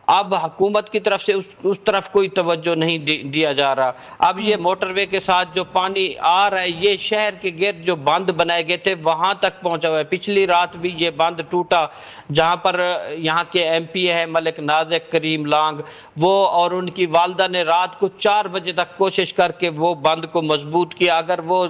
Speaker 3: اب حکومت کی طرف سے اس طرف کوئی توجہ نہیں دیا جا رہا. اب یہ موٹر وے کے ساتھ جو پانی آ رہا ہے یہ شہر کے گرد جو بند بنائے گئے تھے وہاں تک پہنچا ہوا ہے. پچھلی رات بھی یہ بند ٹوٹا جہاں پر یہاں کے ایم پی ہے ملک نازک کریم لانگ, وہ اور ان کی والدہ نے رات کو 4 بجے تک کوشش کر کے وہ بند کو مضبوط کیا. اگر وہ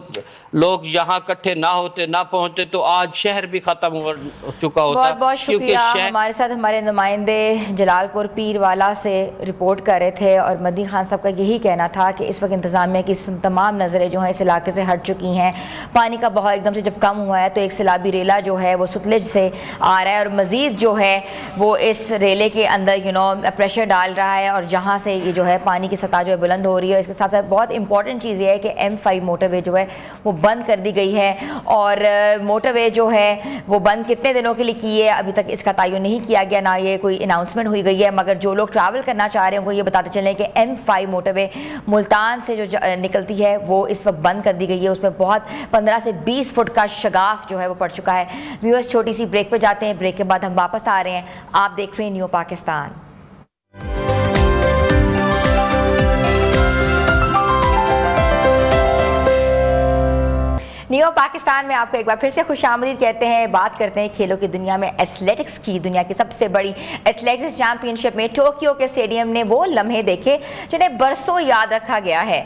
Speaker 3: لوگ یہاں اکٹھے نہ ہوتے, نہ پہنچتے تو آج شہر بھی ختم ہو چکا ہوتا.
Speaker 1: بہت بہت شکریہ. ہمارے ساتھ ہمارے نمائندے جلال پور پیر والا سے رپورٹ کر رہے تھے, اور مدنی خان صاحب کا یہی کہنا تھا کہ اس وقت انتظامیہ کی تمام نظریں جو ہیں اس علاقے سے ہٹ چکی ہیں. پانی کا بہاؤ ایک دم سے جب کم ہوا ہے تو ایک سیلابی ریلا جو ہے وہ ستلج سے آ رہا ہے, اور مزید جو ہے وہ اس ریلے کے اندر پریشر ڈال رہا ہے, اور جہاں سے یہ جو ہے پانی کی سطح جو ہے بلند ہو رہی ہے. اس کے ساتھ ساتھ بہت امپورٹنٹ چیز یہ ہے کہ M5 موٹر وے جو ہے وہ بند کر دی گئی ہے, اور موٹر وے جو ہے وہ بند کتنے دنوں کے لیے کی ہے ابھی تک اس کا تعین نہیں کیا گیا, نہ یہ کوئی اناؤنسمنٹ ہوئی گئی ہے. مگر جو لوگ ٹریول کرنا چاہ رہے ہیں ان کو یہ بتاتے چلیں کہ M5 موٹر وے ملتان سے جو نکلتی ہے وہ اس وقت بند کر دی گئی ہے. اس میں بہت 15 سے 20 فٹ کا شگاف جو ہے وہ پڑ چکا ہے. ویورز, چھوٹی سی بریک پہ جاتے ہیں, بریک کے بعد बाद हम वापस आ रहे हैं। आप देख रहे हैं न्यू पाकिस्तान। न्यू पाकिस्तान में आपको एक बार फिर से खुशामदीद कहते हैं। बात करते हैं खेलों की दुनिया में एथलेटिक्स की। दुनिया की सबसे बड़ी एथलेटिक्स चैंपियनशिप में टोक्यो के स्टेडियम ने वो लम्हे देखे जिन्हें बरसों याद रखा गया है।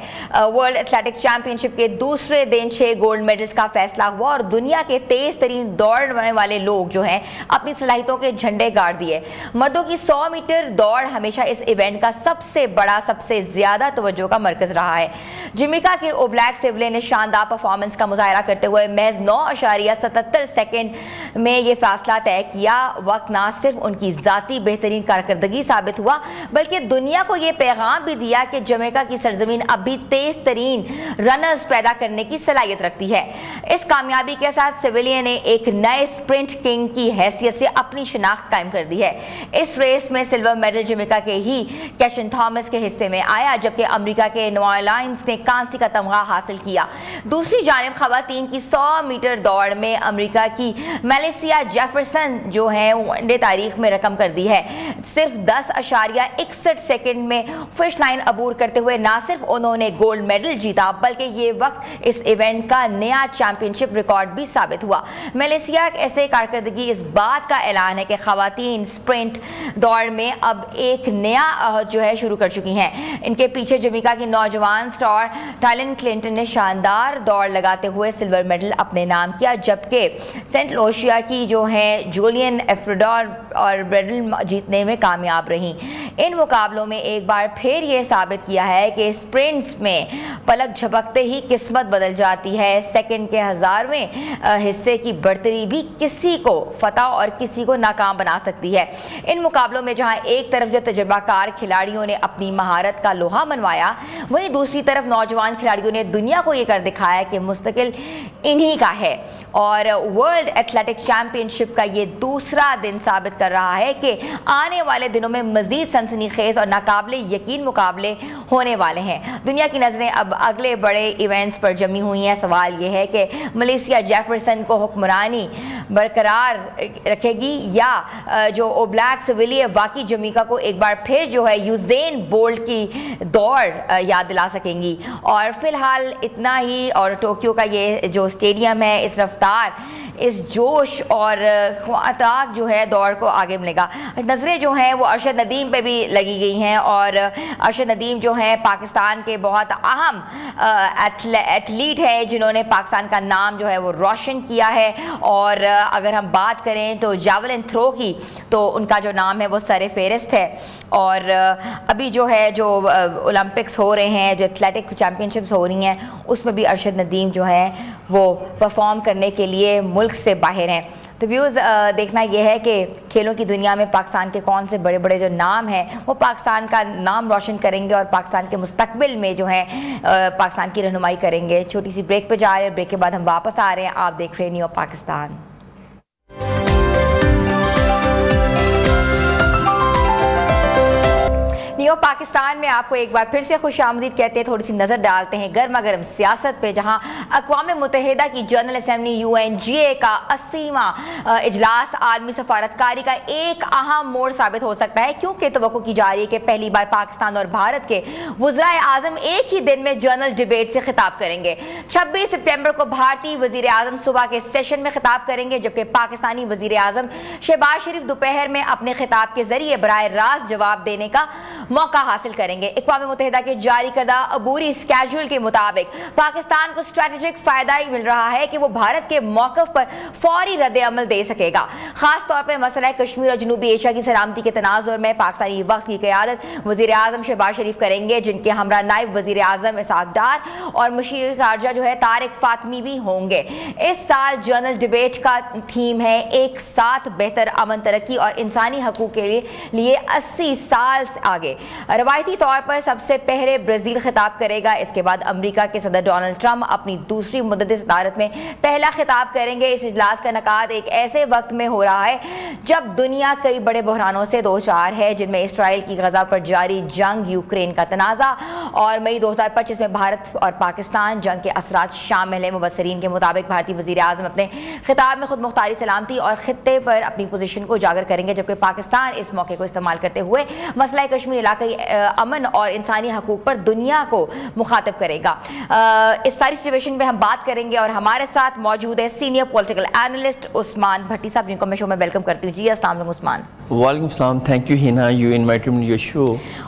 Speaker 1: वर्ल्ड एथलेटिक्स चैंपियनशिप के दूसरे दिन 6 गोल्ड मेडल्स का फैसला हुआ और दुनिया के तेज तरीन दौड़ने वाले लोग जो हैं अपनी सलाहियतों के झंडे गाड़ दिए। मर्दों की 100 मीटर दौड़ हमेशा इस इवेंट का सबसे बड़ा, सबसे ज्यादा तवज्जो का मरकज रहा है। जमैका के ओब्लैक सिवले ने शानदार परफॉर्मेंस का मुजाहरा करते हुए महज 9.77 सेकंड में ये फैसला तय किया। वक्त ना सिर्फ उनकी जाती बेहतरीन कारकर्दगी साबित हुआ बल्कि दुनिया को ये पैगाम भी दिया कि जमैका की सरजमीन अब भी तेज तरीन रनर्स पैदा करने की सलाहियत रखती है। इस कामयाबी के साथ सिविलियन ने एक नए स्प्रिंट किंग की हैसियत से अपनी शिनाख्त कायम कर दी है। इस रेस में सिल्वर मेडल जमैका के ही कैशन थॉमस के हिस्से में आया, जबकि अमेरिका के नोआ लाइन्स ने कांसी का तमगा हासिल किया। दूसरी जानिब खवातीन की 100 मीटर दौड़ में अमेरिका की मेलिसिया जेफरसन जो है वनडे तारीख में रकम कर दी है। सिर्फ 10.61 सेकंड में फिश लाइन अबूर करते हुए ना सिर्फ उन्होंने गोल्ड मेडल जीता बल्कि ये वक्त इस इवेंट का नया चैंपियनशिप रिकॉर्ड भी साबित हुआ। मेलिसिया ऐसे कारकर्दगी इस बात का ऐलान है कि खवातीन स्प्रिंट दौड़ में अब एक नया जो है शुरू कर चुकी हैं। इनके पीछे जमैका की नौजवान स्टार टाइलन क्लिंटन ने शानदार दौड़ लगाते हुए सिल्वर मेडल अपने नाम किया, जबकि सेंट लूसिया की जो है जूलियन एफ्रोडोर और मेडल जीतने में कामयाब रहीं। इन मुकाबलों में एक बार फिर ये साबित किया है कि स्प्रिंट्स में पलक झपकते ही किस्मत बदल जाती है। सेकंड के 1000वें हिस्से की बढ़तरी भी किसी को फतह और किसी को नाकाम बना सकती है। इन मुकाबलों में जहां एक तरफ जो तजुर्बाकार खिलाड़ियों ने अपनी महारत का लोहा मनवाया, वहीं दूसरी तरफ नौजवान खिलाड़ियों ने दुनिया को ये कर दिखाया कि मुस्तकिल इन्हीं का है। और वर्ल्ड एथलेटिक्स चैंपियनशिप का ये दूसरा दिन साबित कर रहा है कि आने वाले दिनों में मजीद सनसनीखेज और नाकाबिले यकीन मुकाबले होने वाले हैं। दुनिया की नजरें अब अगले बड़े इवेंट्स पर जमी हुई हैं। सवाल ये है कि मलेशिया जेफरसन को हुक्मरानी बरकरार रखेगी या जो ओब्लैक सिविलियन वाकई जमैका को एक बार फिर जो है यूसेन बोल्ट की दौड़ याद दिला सकेंगी। और फिलहाल इतना ही। और टोक्यो का ये जो स्टेडियम है, इस रफ्तार, इस जोश और ख्वाताक जो है दौड़ को आगे मिलेगा। नज़रें जो हैं वो अरशद नदीम पे भी लगी गई हैं और अरशद नदीम जो हैं पाकिस्तान के बहुत अहम एथलीट हैं जिन्होंने पाकिस्तान का नाम जो है वो रोशन किया है। और अगर हम बात करें तो जावलिन थ्रो की, तो उनका जो नाम है वो सर फेहरिस्त है। और अभी जो है जो ओलंपिक्स हो रहे हैं, जो एथलेटिक चैम्पियनशिप्स हो रही हैं, उसमें भी अरशद नदीम जो है वो परफॉर्म करने के लिए मुल्क से बाहर हैं। तो व्यूज़ देखना यह है कि खेलों की दुनिया में पाकिस्तान के कौन से बड़े बड़े जो नाम हैं वो पाकिस्तान का नाम रोशन करेंगे और पाकिस्तान के मुस्तकबिल में जो है पाकिस्तान की रहनुमाई करेंगे। छोटी सी ब्रेक पे जा रहे हैं, ब्रेक के बाद हम वापस आ रहे हैं। आप देख रहे हैं न्यू पाकिस्तान। न्यू पाकिस्तान में आपको एक बार फिर से खुशामदीद कहते हैं। थोड़ी सी नज़र डालते हैं गर्मा गर्म सियासत पे, जहां अक़वाम मुत्तहिदा की जनरल असम्बली UNGA का 80वां इजलास आलमी सफारतकारी का एक अहम मोड़ साबित हो सकता है, क्योंकि तवक्को की जा रही है कि पहली बार पाकिस्तान और भारत के वज़राए आज़म एक ही दिन में जनरल डिबेट से खिताब करेंगे। 26 सितंबर को भारतीय वज़ीर आज़म सुबह के सेशन में खिताब करेंगे, जबकि पाकिस्तानी वज़ीर आज़म शहबाज शरीफ दोपहर में अपने खिताब के जरिए बराह रास्त जवाब देने का मौका हासिल करेंगे। अक़वाम मुत्तहिदा के जारी करदा अबूरी स्केड्यूल के मुताबिक पाकिस्तान को स्ट्रेटेजिक फायदा ही मिल रहा है कि वो भारत के मौक़िफ़ पर फौरी रद्द अमल दे सकेगा। खास तौर पर मसला कश्मीर और जनूबी एशिया की सलामती के तनाज़ुर में पाकिस्तानी वक्त की क़यादत वज़ीर आज़म शहबाज शरीफ करेंगे, जिनके हमरा नायब वज़ीर आज़म इसहाक़ डार और मुशीर ख़ारजा जो है तारिक फ़ातमी भी होंगे। इस साल जनरल डिबेट का थीम है एक साथ बेहतर अमन, तरक्की और इंसानी हकूक़ के लिए 80 साल आगे। रवायती तौर पर सबसे पहले ब्राज़ील खिताब करेगा, इसके बाद अमेरिका के सदर डोनाल्ड ट्रंप अपनी दूसरी मुद्दत सदारत में पहला खिताब करेंगे। इस इजलास का इनेकाद एक ऐसे वक्त में हो रहा है जब दुनिया कई बड़े बहरानों से दो चार है, जिनमें इसराइल की गजा पर जारी जंग, यूक्रेन का तनाज़ा اور मई 2025 में भारत और पाकिस्तान जंग के असरात शामिल हैं। मुबस्सरीन के मुताबिक भारतीय वज़ीर आज़म अपने खिताब में खुद मुख्तारी सलामती और खित्ते पर अपनी पोजीशन को उजागर करेंगे, जबकि पाकिस्तान इस मौके को इस्तेमाल करते हुए मसला कश्मीर इलाकाई अमन और इंसानी हकूक़ पर दुनिया को मुखातिब करेगा। इस सारी सिचुएशन में हम बात करेंगे और हमारे साथ मौजूद है सीनियर पॉलिटिकल एनालिस्ट उस्मान भट्टी साहब, जिनको मैं शो में वेलकम करती हूँ। जी अस्सलाम वालेकुम उस्मान।
Speaker 4: वालेकुम सलाम, thank you Hina, you invited me your show.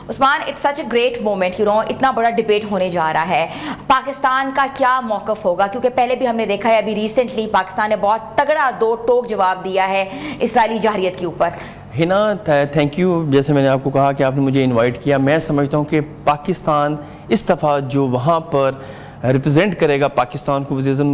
Speaker 1: Usman, it's such a great moment, you know, इतना बड़ा डिबेट होने जा रहा है, पाकिस्तान का क्या मौक़िफ़ होगा? क्योंकि पहले भी हमने देखा है, अभी रिसेंटली पाकिस्तान ने बहुत तगड़ा दो टोक जवाब दिया है इस्राएली जाहिरियत के ऊपर।
Speaker 4: हिना थैंक यू, जैसे मैंने आपको कहा कि आपने मुझे इनवाइट किया। मैं समझता हूँ कि पाकिस्तान इस दफ़ा जो वहाँ पर रिप्रेजेंट करेगा पाकिस्तान को वज़ीर आज़म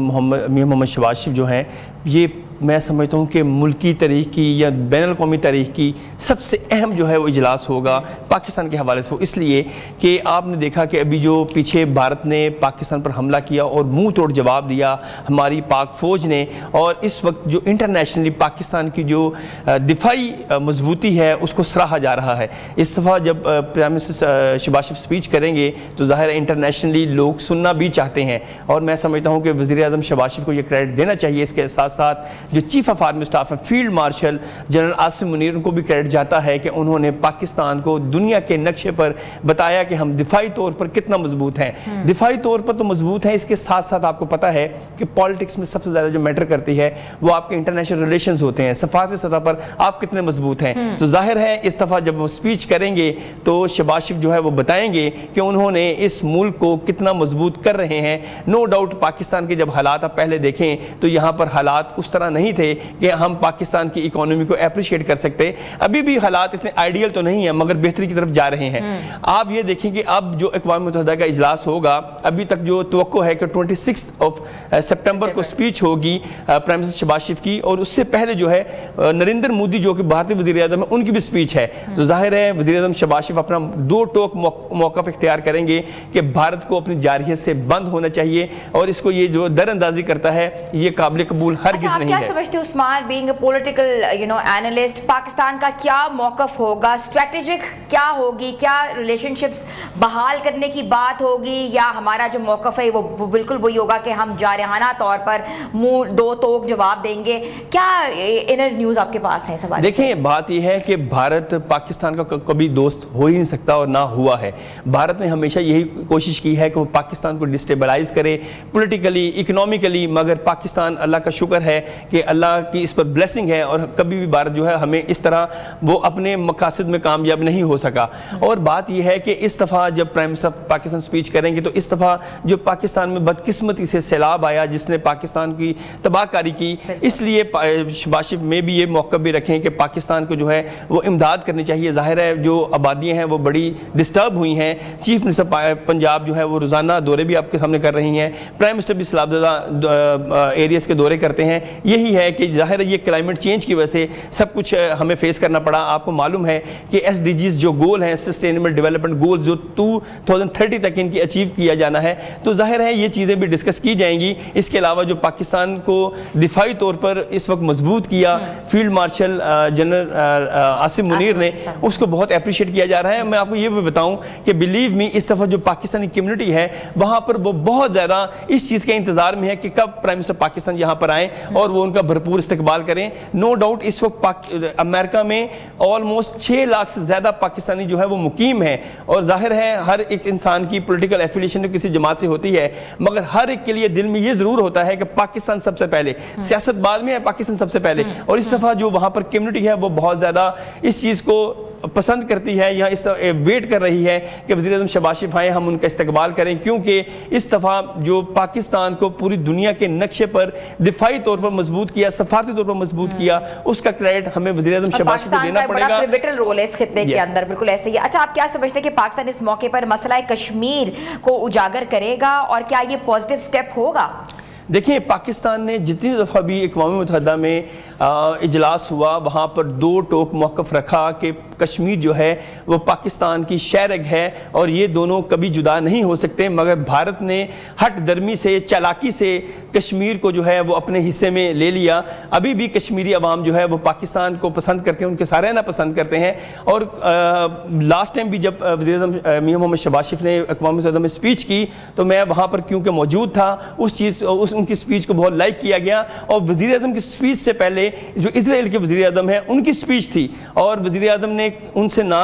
Speaker 4: मियां मोहम्मद शहबाज शरीफ जो हैं, ये मैं समझता हूँ कि मुल्की तारीख़ की या बैनुल क़ौमी तारीख़ की सबसे अहम जो है वो इजलास होगा पाकिस्तान के हवाले से। वो इसलिए कि आपने देखा कि अभी जो पीछे भारत ने पाकिस्तान पर हमला किया और मुंह तोड़ जवाब दिया हमारी पाक फ़ौज ने, और इस वक्त जो इंटरनेशनली पाकिस्तान की जो दिफाई मजबूती है उसको सराहा जा रहा है। इस दफ़ा जब प्राइम मिनिस्टर शहबाज शरीफ स्पीच करेंगे तो ज़ाहिर है इंटरनेशनली लोग सुनना भी चाहते हैं, और मैं समझता हूँ कि वज़ीर आज़म शहबाज शरीफ को ये क्रेडिट देना चाहिए। इसके साथ साथ जो चीफ ऑफ आर्मी स्टाफ हैं field marshal general Asim Munir, उनको भी क्रेडिट जाता है कि उन्होंने पाकिस्तान को दुनिया के नक्शे पर बताया कि हम दिफाई तौर पर कितना मजबूत हैं। दिफाई तौर पर तो मजबूत हैं, इसके साथ साथ आपको पता है कि पॉलिटिक्स में सबसे ज़्यादा जो मैटर करती है वो आपके इंटरनेशनल रिलेशंस होते हैं, सफारती सतह पर आप कितने मजबूत हैं। तो जाहिर है इस दफ़ा जब वो स्पीच करेंगे तो शहबाज शरीफ जो है वो बताएंगे कि उन्होंने इस मुल्क को कितना मजबूत कर रहे हैं। नो डाउट पाकिस्तान के जब हालात आप पहले देखें तो यहाँ पर हालात उस तरह नहीं थे कि हम पाकिस्तान की इकोनॉमी को अप्रिशिएट कर सकते। अभी भी हालात इतने आइडियल तो नहीं है मगर बेहतरी की तरफ जा रहे हैं। आप ये देखें कि अब जो अक़वाम मुत्तहिदा का इजलास होगा, अभी तक जो तवक्को है कि 26 सितंबर को स्पीच होगी प्राइम मिनिस्टर शहबाज शरीफ की, और उससे पहले जो है नरेंद्र मोदी जो कि भारतीय वज़ीर आज़म है उनकी भी स्पीच है। तो जाहिर है वज़ीर आज़म शहबाज शरीफ अपना दो टोक मौक़िफ़ इख्तियार करेंगे कि भारत को अपनी जारहियत से बंद होना चाहिए, और इसको ये जो दरअंदाजी करता है ये काबिल कबूल हरगिज़ नहीं है।
Speaker 1: क्या समझते हो Usman, being a political analyst, Pakistan का क्या मौक़िफ़ होगा? स्ट्रेटेजिक क्या होगी? क्या रिलेशनशिप्स बहाल करने की बात होगी, या हमारा जो मौक़िफ़ है वो बिल्कुल वही होगा कि हम जारहाना तौर पर मुंह दो टोक जवाब देंगे? क्या इनर न्यूज़ आपके पास है? सवाल
Speaker 4: देखें, बात यह है कि भारत पाकिस्तान का कभी दोस्त हो ही नहीं सकता और ना हुआ है। भारत ने हमेशा यही कोशिश की है कि वो पाकिस्तान को डिस्टेबलाइज करे पॉलिटिकली, इकोनॉमिकली, मगर पाकिस्तान, अल्लाह का शुक्र है कि अल्लाह की इस पर ब्लेसिंग है, और कभी भी भारत जो है हमें इस तरह वो अपने मकासद में कामयाब नहीं हो सका। और बात यह है कि इस दफ़ा जब प्राइम मिनिस्टर पाकिस्तान स्पीच करेंगे तो इस दफ़ा जो पाकिस्तान में बदकिस्मती से सैलाब आया जिसने पाकिस्तान की तबाहकारी की, इसलिए शहबाज शरीफ में भी ये मौक़ा भी रखें कि पाकिस्तान को जो है वो इमदाद करनी चाहिए। ज़ाहिर है जो आबादियाँ हैं वो बड़ी डिस्टर्ब हुई हैं। चीफ मिनिस्टर पंजाब जो है वो रोज़ाना दौरे भी आपके सामने कर रही हैं, प्राइम मिनिस्टर भी सैलाबज़दा एरियाज़ के दौरे करते हैं। यही है कि ज़ाहिर है ये क्लाइमेट चेंज की वजह से सब कुछ हमें फेस करना पड़ा। आपको मालूम है कि SDGs जो गोल हैं, सस्टेनेबल डेवलपमेंट गोल्स, जो 2030 तक इनकी अचीव किया जाना है, तो ज़ाहिर है ये चीज़ें भी डिस्कस की जाएंगी। इसके अलावा जो पाकिस्तान को दिफाई तौर पर इस वक्त मजबूत किया field marshal general Asim Munir ने, उसको बहुत अप्रिशिएट किया जा रहा है। मैं आपको ये भी बताऊं कि बिलीव मी इस दफ़ा जो पाकिस्तानी कम्युनिटी है वहाँ पर वो बहुत ज़्यादा इस चीज़ के इंतज़ार में है कि कब प्राइम मिनिस्टर पाकिस्तान यहाँ पर आएँ और वो उनका भरपूर इस्तकबाल करें। नो डाउट इस वक्त अमेरिका में ऑलमोस्ट 6 लाख से ज़्यादा पाकिस्तानी जो है वो मुकीम है, और जाहिर है हर एक इंसान की पॉलिटिकल एफिलिएशन तो किसी जमात से होती है, मगर हर एक के लिए दिल में ये ज़रूर होता है कि पाकिस्तान सबसे पहले, सियासत बाद में है, पाकिस्तान सबसे पहले। और इस दफ़ा जो वहाँ पर कम्युनिटी है वो बहुत ज़्यादा इस चीज़ को पसंद करती है या इस वेट कर रही है कि वज़ीर आज़म शहबाज शरीफ आए, हम उनका इस्तकबाल करें, क्योंकि इस दफ़ा जो पाकिस्तान को पूरी दुनिया के नक्शे पर दिफाई तौर पर मजबूत किया, सफारती तौर पर मजबूत किया, उसका क्रेडिट हमें वज़ीर आज़म शहबाज शरीफ को देना पड़ेगा।
Speaker 1: पिवटल रोल है इस खित्ते के अंदर, बिल्कुल ऐसे ही। अच्छा, आप क्या समझते हैं कि पाकिस्तान इस मौके पर मसला कश्मीर को उजागर करेगा और क्या ये पॉजिटिव स्टेप होगा?
Speaker 4: دیکھیں پاکستان نے جتنی دفعہ بھی اقوام متحدہ میں اجلاس ہوا وہاں پر دو ٹوک موقف رکھا کہ کشمیر جو ہے وہ پاکستان کی شہرگ ہے اور یہ دونوں کبھی جدا نہیں ہو سکتے، مگر بھارت نے ہٹ درمی سے چالاکی سے کشمیر کو جو ہے وہ اپنے حصے میں لے لیا۔ ابھی بھی کشمیری عوام جو ہے وہ پاکستان کو پسند کرتے ہیں، ان کے سارے نہ پسند کرتے ہیں۔ اور لاسٹ ٹائم بھی جب وزیر اعظم میاں محمد شہباز شریف نے اقوام متحدہ میں سپیچ کی تو میں وہاں پر کیونکہ موجود تھا، ان کی سپیچ کو بہت لائک کیا گیا، اور وزیر اعظم کی سپیچ سے پہلے جو اسرائیل کے وزیر اعظم ہیں ان کی سپیچ تھی، اور وزیر اعظم نے ان سے نہ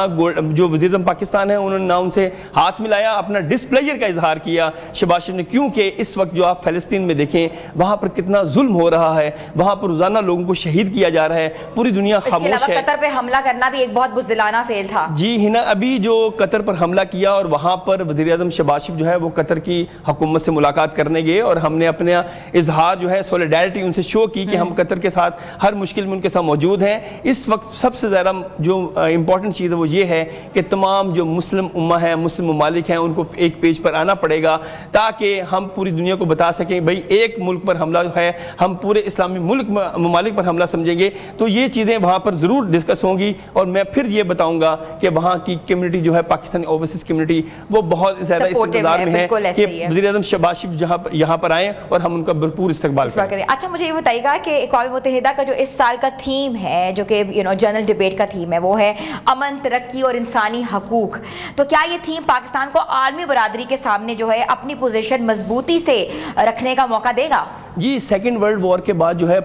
Speaker 4: جو وزیر اعظم پاکستان ہے انہوں نے نہ ان سے ہاتھ ملایا، اپنا ڈسپلیجر کا اظہار کیا شہباز شریف نے، کیونکہ اس وقت جو آپ فلسطین میں دیکھیں وہاں پر کتنا ظلم ہو رہا ہے، وہاں پر روزانہ لوگوں کو شہید کیا جا رہا ہے، پوری دنیا خاموش ہے۔
Speaker 1: قطر پہ حملہ کرنا بھی ایک بہت بزدلانہ فعل تھا۔
Speaker 4: جی ہنا، ابھی جو قطر پر حملہ کیا اور وہاں پر وزیر اعظم شہباز شریف جو ہے وہ قطر کی حکومت سے ملاقات کرنے گئے، اور ہم نے اپنا اظہار جو ہے سولیڈیرٹی ان سے شو کی کہ ہم قطر کے ساتھ ہر مشکل میں ان کے ساتھ موجود ہیں۔ اس وقت سب سے زیادہ جو امپورٹنٹ چیز ہے وہ یہ ہے کہ تمام جو مسلم امہ ہیں، مسلم ممالک ہیں، ان کو ایک پیج پر آنا پڑے گا تاکہ ہم پوری دنیا کو بتا سکیں بھئی ایک ملک پر حملہ ہے، ہم پورے اسلامی ممالک پر حملہ سمجھیں گے۔ تو یہ چیزیں وہاں پر ضرور ڈسکس ہوں گی، اور میں پھر یہ بتاؤں گا کہ وہاں کی کمیونٹی جو ہے پاکستانی اوورسیز کمیونٹی وہ بہت زیادہ اس انتظار میں ہے کہ وزیر اعظم شہباز شریف یہاں پر آئیں اور ہم ان کا بھرپور استقبال کریں۔
Speaker 1: اچھا مجھے یہ بتائیے گا کہ اقوام متحدہ کا جو اس سال کا تھیم ہے، جو کہ جنرل ڈیبیٹ کا تھیم ہے، وہ ہے امن، ترقی اور انسانی حقوق، تو کیا یہ تھیم پاکستان کو عالمی برادری کے سامنے جو ہے اپنی پوزیشن مضبوطی سے رکھنے کا موقع دے گا؟
Speaker 4: جی، سیکنڈ ورلڈ وار کے بعد جو ہے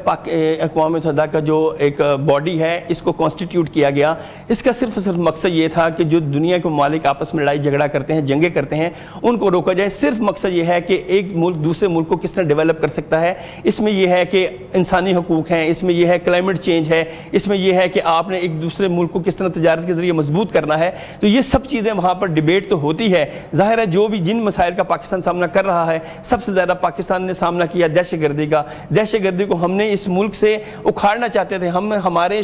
Speaker 4: اقوام متحدہ کا جو ایک باڈی ہے اس کو کانسٹیٹیوٹ کیا گیا، اس کا صرف مقصد یہ تھا کہ جو دنیا کے ممالک آپس میں لڑائی جھگڑا کرتے ہیں، جنگیں کرتے ہیں، ان کو روکا جائے۔ صرف مقصد یہ ہے کہ ایک ملک دوسرے ملک کو کس طرح ڈیولپ کر سکتا ہے، اس میں یہ ہے کہ انسانی حقوق ہیں، اس میں یہ ہے کلائمیٹ چینج ہے، اس میں یہ ہے کہ آپ نے ایک دوسرے ملک کو کس طرح تجارت کے ذریعے مضبوط کرنا ہے۔ تو یہ سب چیزیں وہاں پر ڈیبیٹ تو ہوتی ہے۔ ظاہر ہے جو بھی جن مسائل کا پاکستان سامنا کر رہا ہے، سب سے زیادہ پاکستان نے سامنا کیا دہشت گردی کا۔ دہشت گردی کو ہم نے اس ملک سے اکھاڑنا چاہتے تھے، ہمارے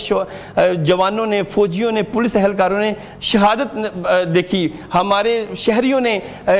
Speaker 4: جوانوں نے، فوجیوں نے، پولیس اہلکاروں نے شہادت دیکھی، ہمارے شہریوں نے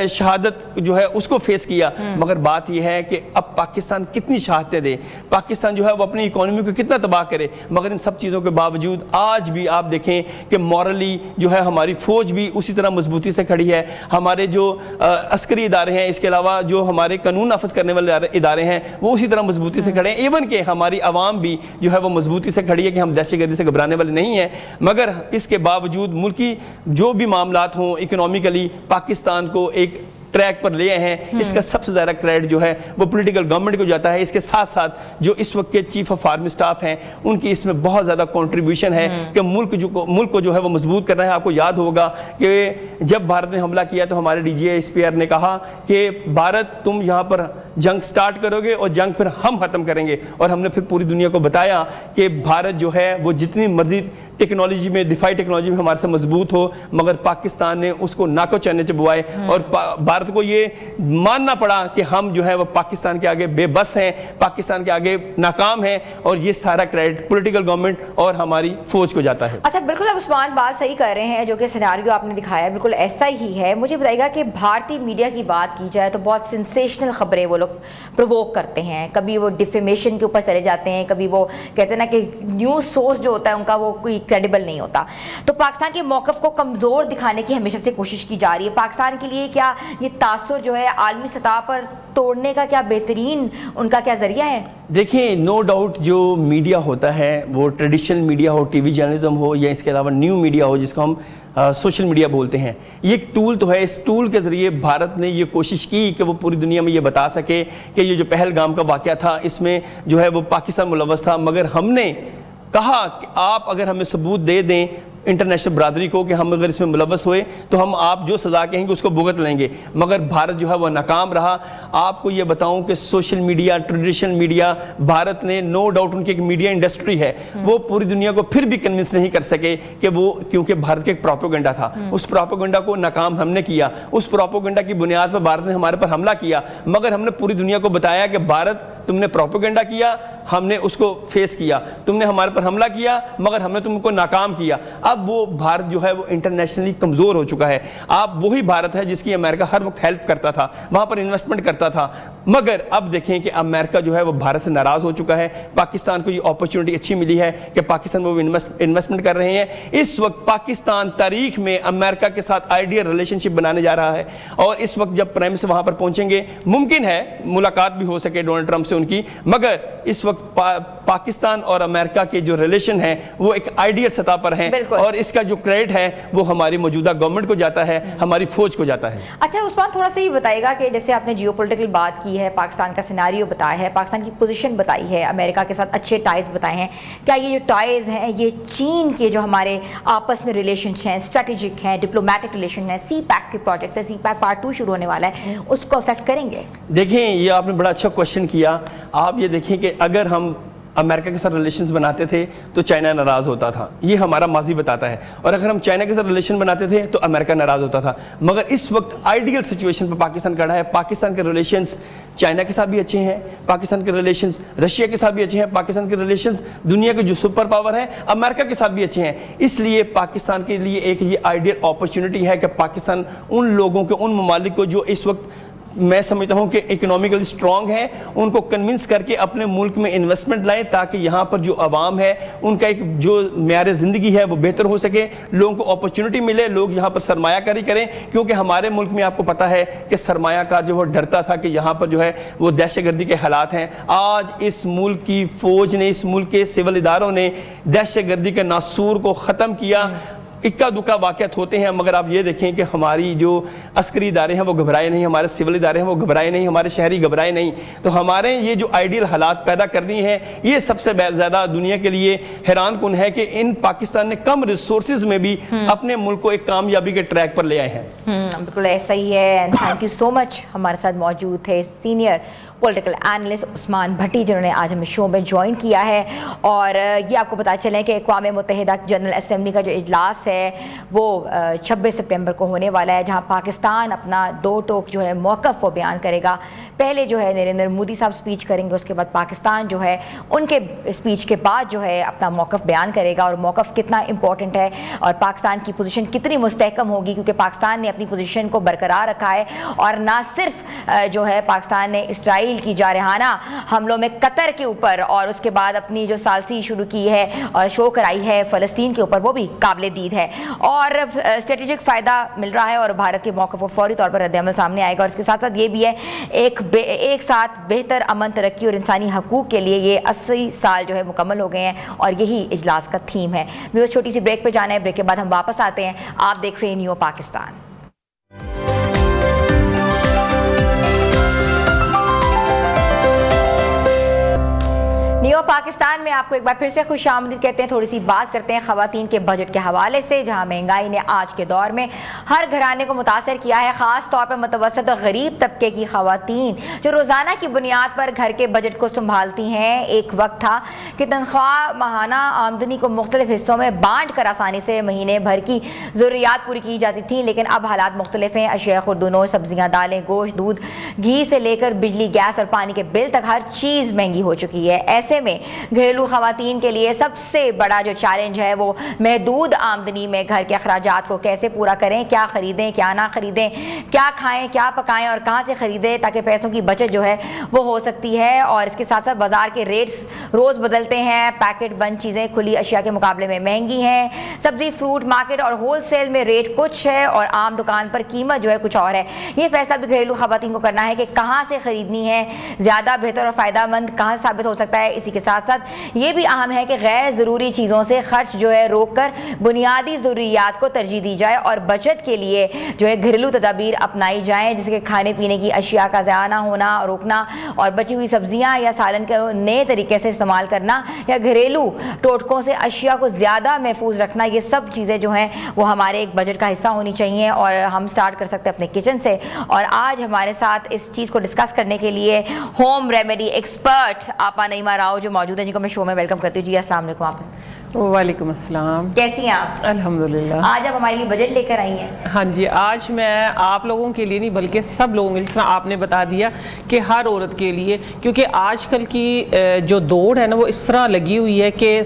Speaker 4: شہادت جو ہے اس کو فیس کیا، مگر بات یہ ہے کہ اب پاکستان کتنی شہادتیں دے، پاکستان جو ہے وہ اپنی اکانومی کو کتنا تباہ کرے، مگر ان سب چیزوں کے باوجود آج بھی آپ دیکھیں کہ مورلی جو ہے ہماری فوج بھی اسی طرح مضبوطی سے کھڑی ہے، ہمارے جو عسکری ادارے ہیں، اس کے علاوہ جو ہمارے قانون نافذ کرنے والے ادارے ہیں وہ اسی طرح مضبوطی سے کھڑے ہیں، ایون کہ ہماری عوام بھی جو ہے وہ مضبوطی سے کھڑی ہے کہ ہم دہشت گردی سے گھبرانے والے نہیں ہیں، مگر اس کے باوجود ملکی جو بھی معاملات ہوں اکنومیکلی پاکستان کو ایک ٹریک پر لے ہیں، اس کا سب سے زیادہ کریڈٹ جو ہے وہ پولیٹیکل گورنمنٹ کو جاتا ہے۔ اس کے ساتھ ساتھ جو اس وقت کے چیف آف آرمی سٹاف ہیں ان کی اس میں بہت زیادہ کنٹریبیوشن ہے کہ ملک کو جو ہے وہ مضبوط کرنا ہے۔ آپ کو یاد ہوگا کہ جب بھارت نے حملہ کیا تو ہمارے D G S P R نے کہا کہ بھارت تم یہاں پر جنگ سٹارٹ کرو گے اور جنگ پھر ہم ختم کریں گے، اور ہم نے پھر پوری دنیا کو بتایا کہ بھارت جو ہے وہ جتنی مرضی ٹیکنالوجی میں، دفاعی ٹیکنالوجی میں ہمارے سے مضبوط ہو، مگر پاکستان نے اس کو ناکو چنے چبوائے، اور بھارت کو یہ ماننا پڑا کہ ہم جو ہے وہ پاکستان کے آگے بے بس ہیں، پاکستان کے آگے ناکام ہیں، اور یہ سارا کریڈٹ پولیٹیکل گورنمنٹ اور ہماری فوج کو جاتا ہے۔
Speaker 1: اچھا بالکل، اب عثمان بات صحیح کر رہے ہیں، جو کہ سیناریو آپ نے دکھایا ہے بالکل ایسا ہی ہے۔ مجھے بتائیے گا کہ بھارتی میڈیا کی بات کی جائے تو بہت سینسیشنل خبریں وہ لوگ پرووک کرتے ہیں، کبھی وہ ڈیفیمیشن کے اوپر چلے جاتے ہیں، کبھی وہ کہتے ہیں نا کہ نیوز سورس جو ہوتا ہے ان کا وہ کوئی کریڈیبل نہیں ہوتا، تو پاکستان کے موقف کو کمزور دکھانے کی ہمیشہ سے کوشش کی جا رہی ہے۔ پاکستان کے لیے کیا یہ تاثر جو ہے عالمی سطح پر توڑنے کا کیا بہترین ان کا کیا ذریعہ ہے؟
Speaker 4: دیکھیں نو ڈاؤٹ جو میڈیا ہوتا ہے وہ ٹریڈیشنل میڈیا ہو، ٹی وی جرنلزم ہو، یا اس کے علاوہ نیو میڈیا ہو جس کو ہم سوشل میڈیا بولتے ہیں، یہ ایک ٹول تو ہے۔ اس ٹول کے ذریعے بھارت نے یہ کوشش کی کہ وہ پوری دنیا میں یہ بتا سکے کہ یہ جو پہلگام کا واقعہ تھا اس میں جو ہے وہ پاکستان ملوث تھا، مگر ہم نے کہا کہ آپ اگر ہمیں ثبوت دے دیں انٹرنیشنل برادری کو کہ ہم اگر اس میں ملوث ہوئے تو ہم آپ جو سزا کہیں گے اس کو بھگت لیں گے، مگر بھارت جو ہے وہ ناکام رہا۔ آپ کو یہ بتاؤں کہ social media, traditional media, Bharat نے نو ڈاؤٹ ان کی ایک میڈیا انڈسٹری ہے، وہ پوری دنیا کو پھر بھی کنونس نہیں کر سکے کہ وہ، کیونکہ بھارت کا ایک پروپیگنڈا تھا، اس پروپیگنڈا کو ناکام ہم نے کیا، اس پروپیگنڈا کی بنیاد پر بھارت نے ہمارے پر حملہ کیا، مگر ہم نے پوری دنیا کو بتایا کہ بھارت تم نے پروپیگنڈا کیا, ہم نے اس کو فیس کیا, تم نے ہمارے پر حملہ کیا مگر ہم نے تم کو ناکام کیا. اب وہ بھارت جو ہے وہ انٹرنیشنلی کمزور ہو چکا ہے. آپ وہی بھارت ہے جس کی امریکہ ہر وقت ہیلپ کرتا تھا, وہاں پر انویسٹمنٹ کرتا تھا, مگر اب دیکھیں کہ امریکہ جو ہے وہ بھارت سے ناراض ہو چکا ہے. پاکستان کو یہ اپرچونٹی اچھی ملی ہے کہ پاکستان میں وہ انویسٹمنٹ کر رہے ہیں. اس وقت پاکستان تاریخ میں امریکہ کے ساتھ آئیڈیل ریلیشن شپ بنانے جا رہا ہے, اور اس وقت جب پرائم منسٹر وہاں پر پہنچیں گے ممکن ہے ملاقات بھی ہو سکے ڈونلڈ ٹرمپ سے ان کی, مگر اس وقت پاکستان اور امریکہ کے جو ریلیشن ہیں وہ ایک آئیڈیل سطح پر ہیں, اور اس کا جو کریڈٹ ہے وہ ہماری موجودہ گورنمنٹ کو جاتا ہے, ہماری فوج کو جاتا ہے.
Speaker 1: اچھا عثمان, تھوڑا سا یہ بتائے گا کہ جیسے آپ نے جیو پولیٹیکل بات کی ہے, پاکستان کا سیناریو بتایا ہے, پاکستان کی پوزیشن بتائی ہے, امریکہ کے ساتھ اچھے ٹائز بتائے ہیں, کیا یہ جو ٹائز ہیں یہ چین کے جو ہمارے آپس میں ریلیشنس ہیں, اسٹریٹجک ہیں, ڈپلومیٹک ریلیشن ہیں, سی پیک کے پروجیکٹس ہیں, سی پیک پارٹ 2 شروع ہونے والا ہے, اس کو افیکٹ کریں گے؟
Speaker 4: دیکھیں یہ آپ نے بڑا اچھا کوشچن کیا. آپ یہ دیکھیں کہ اگر ہم امریکہ کے ساتھ ریلیشنز بناتے تھے تو چائنا ناراض ہوتا تھا, یہ ہمارا ماضی بتاتا ہے, اور اگر ہم چائنا کے ساتھ ریلیشن بناتے تھے تو امریکہ ناراض ہوتا تھا. مگر اس وقت آئیڈیل سچویشن پر پاکستان کھڑا ہے. پاکستان کے ریلیشنز چائنا کے ساتھ بھی اچھے ہیں, پاکستان کے ریلیشنز رشیا کے ساتھ بھی اچھے ہیں, پاکستان کے ریلیشنز دنیا کے جو سپر پاور ہے امریکہ کے ساتھ بھی اچھے ہیں. اس لیے پاکستان کے لیے ایک یہ آئیڈیل اپرچونٹی ہے کہ پاکستان ان لوگوں کے, ان ممالک کو جو اس وقت میں سمجھتا ہوں کہ اکنومیکلی سٹرونگ ہیں, ان کو کنونس کر کے اپنے ملک میں انویسٹمنٹ لائیں تاکہ یہاں پر جو عوام ہے ان کا ایک جو معیار زندگی ہے وہ بہتر ہو سکے, لوگوں کو اپرچونٹی ملے, لوگ یہاں پر سرمایہ کاری کریں. کیونکہ ہمارے ملک میں آپ کو پتہ ہے کہ سرمایہ کار جو وہ ڈرتا تھا کہ یہاں پر جو ہے وہ دہشت گردی کے حالات ہیں. آج اس ملک کی فوج نے, اس ملک کے سول اداروں نے دہشت گردی کے ناسور کو ختم کیا. اکا دکا واقعات ہوتے ہیں, مگر آپ یہ دیکھیں کہ ہماری جو عسکری ادارے ہیں وہ گھبرائے نہیں, ہمارے سول ادارے ہیں وہ گھبرائے نہیں, ہمارے شہری گھبرائے نہیں. تو ہمارے یہ جو آئیڈیل حالات پیدا کر دی ہیں یہ سب سے زیادہ دنیا کے لیے حیران کن ہے کہ ان پاکستان نے کم ریسورسز میں بھی اپنے ملک کو ایک کامیابی کے ٹریک پر لے آئے ہیں.
Speaker 1: بالکل ایسا ہی ہے. تھینک یو سو مچ. ہمارے ساتھ موجود تھے سینئر پولیٹیکل اینالسٹ عثمان بھٹی جنہوں نے آج ہمیں شو میں جوائن کیا ہے. اور یہ آپ کو پتہ چلیں کہ اقوام متحدہ جنرل اسمبلی کا جو اجلاس ہے وہ 26 سپٹمبر کو ہونے والا ہے, جہاں پاکستان اپنا 2 ٹوک جو ہے موقف وہ بیان کرے گا. پہلے جو ہے نریندر مودی صاحب سپیچ کریں گے, اس کے بعد پاکستان جو ہے ان کے سپیچ کے بعد جو ہے اپنا موقف بیان کرے گا, اور موقف کتنا امپورٹنٹ ہے اور پاکستان کی پوزیشن کتنی مستحکم ہوگی, کیونکہ پاکستان نے اپنی پوزیشن کو برقرار رکھا ہے. اور نہ صرف جو ہے پاکستان نے اسرائیل کی جارحانہ حملوں میں قطر کے اوپر, اور اس کے بعد اپنی جو ثالثی شروع کی ہے اور شو کرائی ہے فلسطین کے اوپر, وہ بھی قابل دید ہے, اور اسٹریٹجک فائدہ مل رہا ہے, اور بھارت کے موقف کو فوری طور پر رد عمل سامنے آئے گا. اور اس کے ساتھ ساتھ یہ بھی ہے ایک ساتھ بہتر امن, ترقی اور انسانی حقوق کے لیے یہ 80 سال جو ہے مکمل ہو گئے ہیں, اور یہی اجلاس کا تھیم ہے. ویورز چھوٹی سی بریک پہ جانا ہے, بریک کے بعد ہم واپس آتے ہیں. آپ دیکھ رہے ہیں نیو پاکستان. نیو پاکستان میں آپ کو ایک بار پھر سے خوش آمدید کہتے ہیں. تھوڑی سی بات کرتے ہیں خواتین کے بجٹ کے حوالے سے, جہاں مہنگائی نے آج کے دور میں ہر گھرانے کو متاثر کیا ہے, خاص طور پر متوسط اور غریب طبقے کی خواتین جو روزانہ کی بنیاد پر گھر کے بجٹ کو سنبھالتی ہیں. ایک وقت تھا کہ تنخواہ ماہانہ آمدنی کو مختلف حصوں میں بانٹ کر آسانی سے مہینے بھر کی ضروریات پوری کی جاتی تھیں, لیکن اب حالات مختلف ہیں. اشیاء خوردونوش, سبزیاں, دالیں, گوشت, دودھ, گھی سے لے کر بجلی, گیس اور پانی کے بل تک ہر چیز مہنگی ہو چکی ہے. ایسے میں گھریلو خواتین کے لیے سب سے بڑا جو چیلنج ہے وہ محدود آمدنی میں گھر کے اخراجات کو کیسے پورا کریں, کیا خریدیں کیا نہ خریدیں, کیا کھائیں کیا پکائیں اور کہاں سے خریدیں تاکہ پیسوں کی بچت جو ہے وہ ہو سکتی ہے. اور اس کے ساتھ ساتھ بازار کے ریٹس روز بدلتے ہیں, پیکٹ بند چیزیں کھلی اشیاء کے مقابلے میں مہنگی ہیں, سبزی فروٹ مارکیٹ اور ہول سیل میں ریٹ کچھ ہے اور عام دکان پر قیمت جو ہے کچھ اور ہے. یہ فیصلہ بھی گھریلو خواتین کو کرنا ہے کہ کہاں سے خریدنی ہے, زیادہ بہتر اور فائدہ مند کہاں سے ثابت ہو سکتا ہے. اسی کے ساتھ ساتھ یہ بھی اہم ہے کہ غیر ضروری چیزوں سے خرچ جو ہے روک کر بنیادی ضروریات کو ترجیح دی جائے اور بچت کے لیے جو ہے گھریلو تدابیر اپنائی جائیں, جیسے کہ کھانے پینے کی اشیاء کا ضیاع نہ ہونا روکنا, اور بچی ہوئی سبزیاں یا سالن کو نئے طریقے سے استعمال کرنا, یا گھریلو ٹوٹکوں سے اشیاء کو زیادہ محفوظ رکھنا. یہ سب چیزیں جو ہیں وہ ہمارے ایک بجٹ کا حصہ ہونی چاہیے, اور ہم سٹارٹ کر سکتے ہیں اپنے کچن سے. اور آج ہمارے ساتھ اس چیز کو ڈسکس کرنے کے لیے ہوم ریمیڈی ایکسپرٹ آپا نعیمہ راؤ جو موجود ہیں, جن کو میں شو میں ویلکم کرتی ہوں. جی السلام علیکم. آپ
Speaker 5: वालेकुम अस्सलाम।
Speaker 1: कैसी हैं आप?
Speaker 5: अल्हम्दुलिल्लाह।
Speaker 1: आज आप हमारे लिए बजट लेकर आई हैं।
Speaker 5: हाँ जी, आज मैं आप लोगों के लिए नहीं बल्कि सब लोगों के लिए, जिस तरह आपने बता दिया कि हर औरत के लिए, क्योंकि आजकल की जो दौड़ है ना वो इस तरह लगी हुई है कि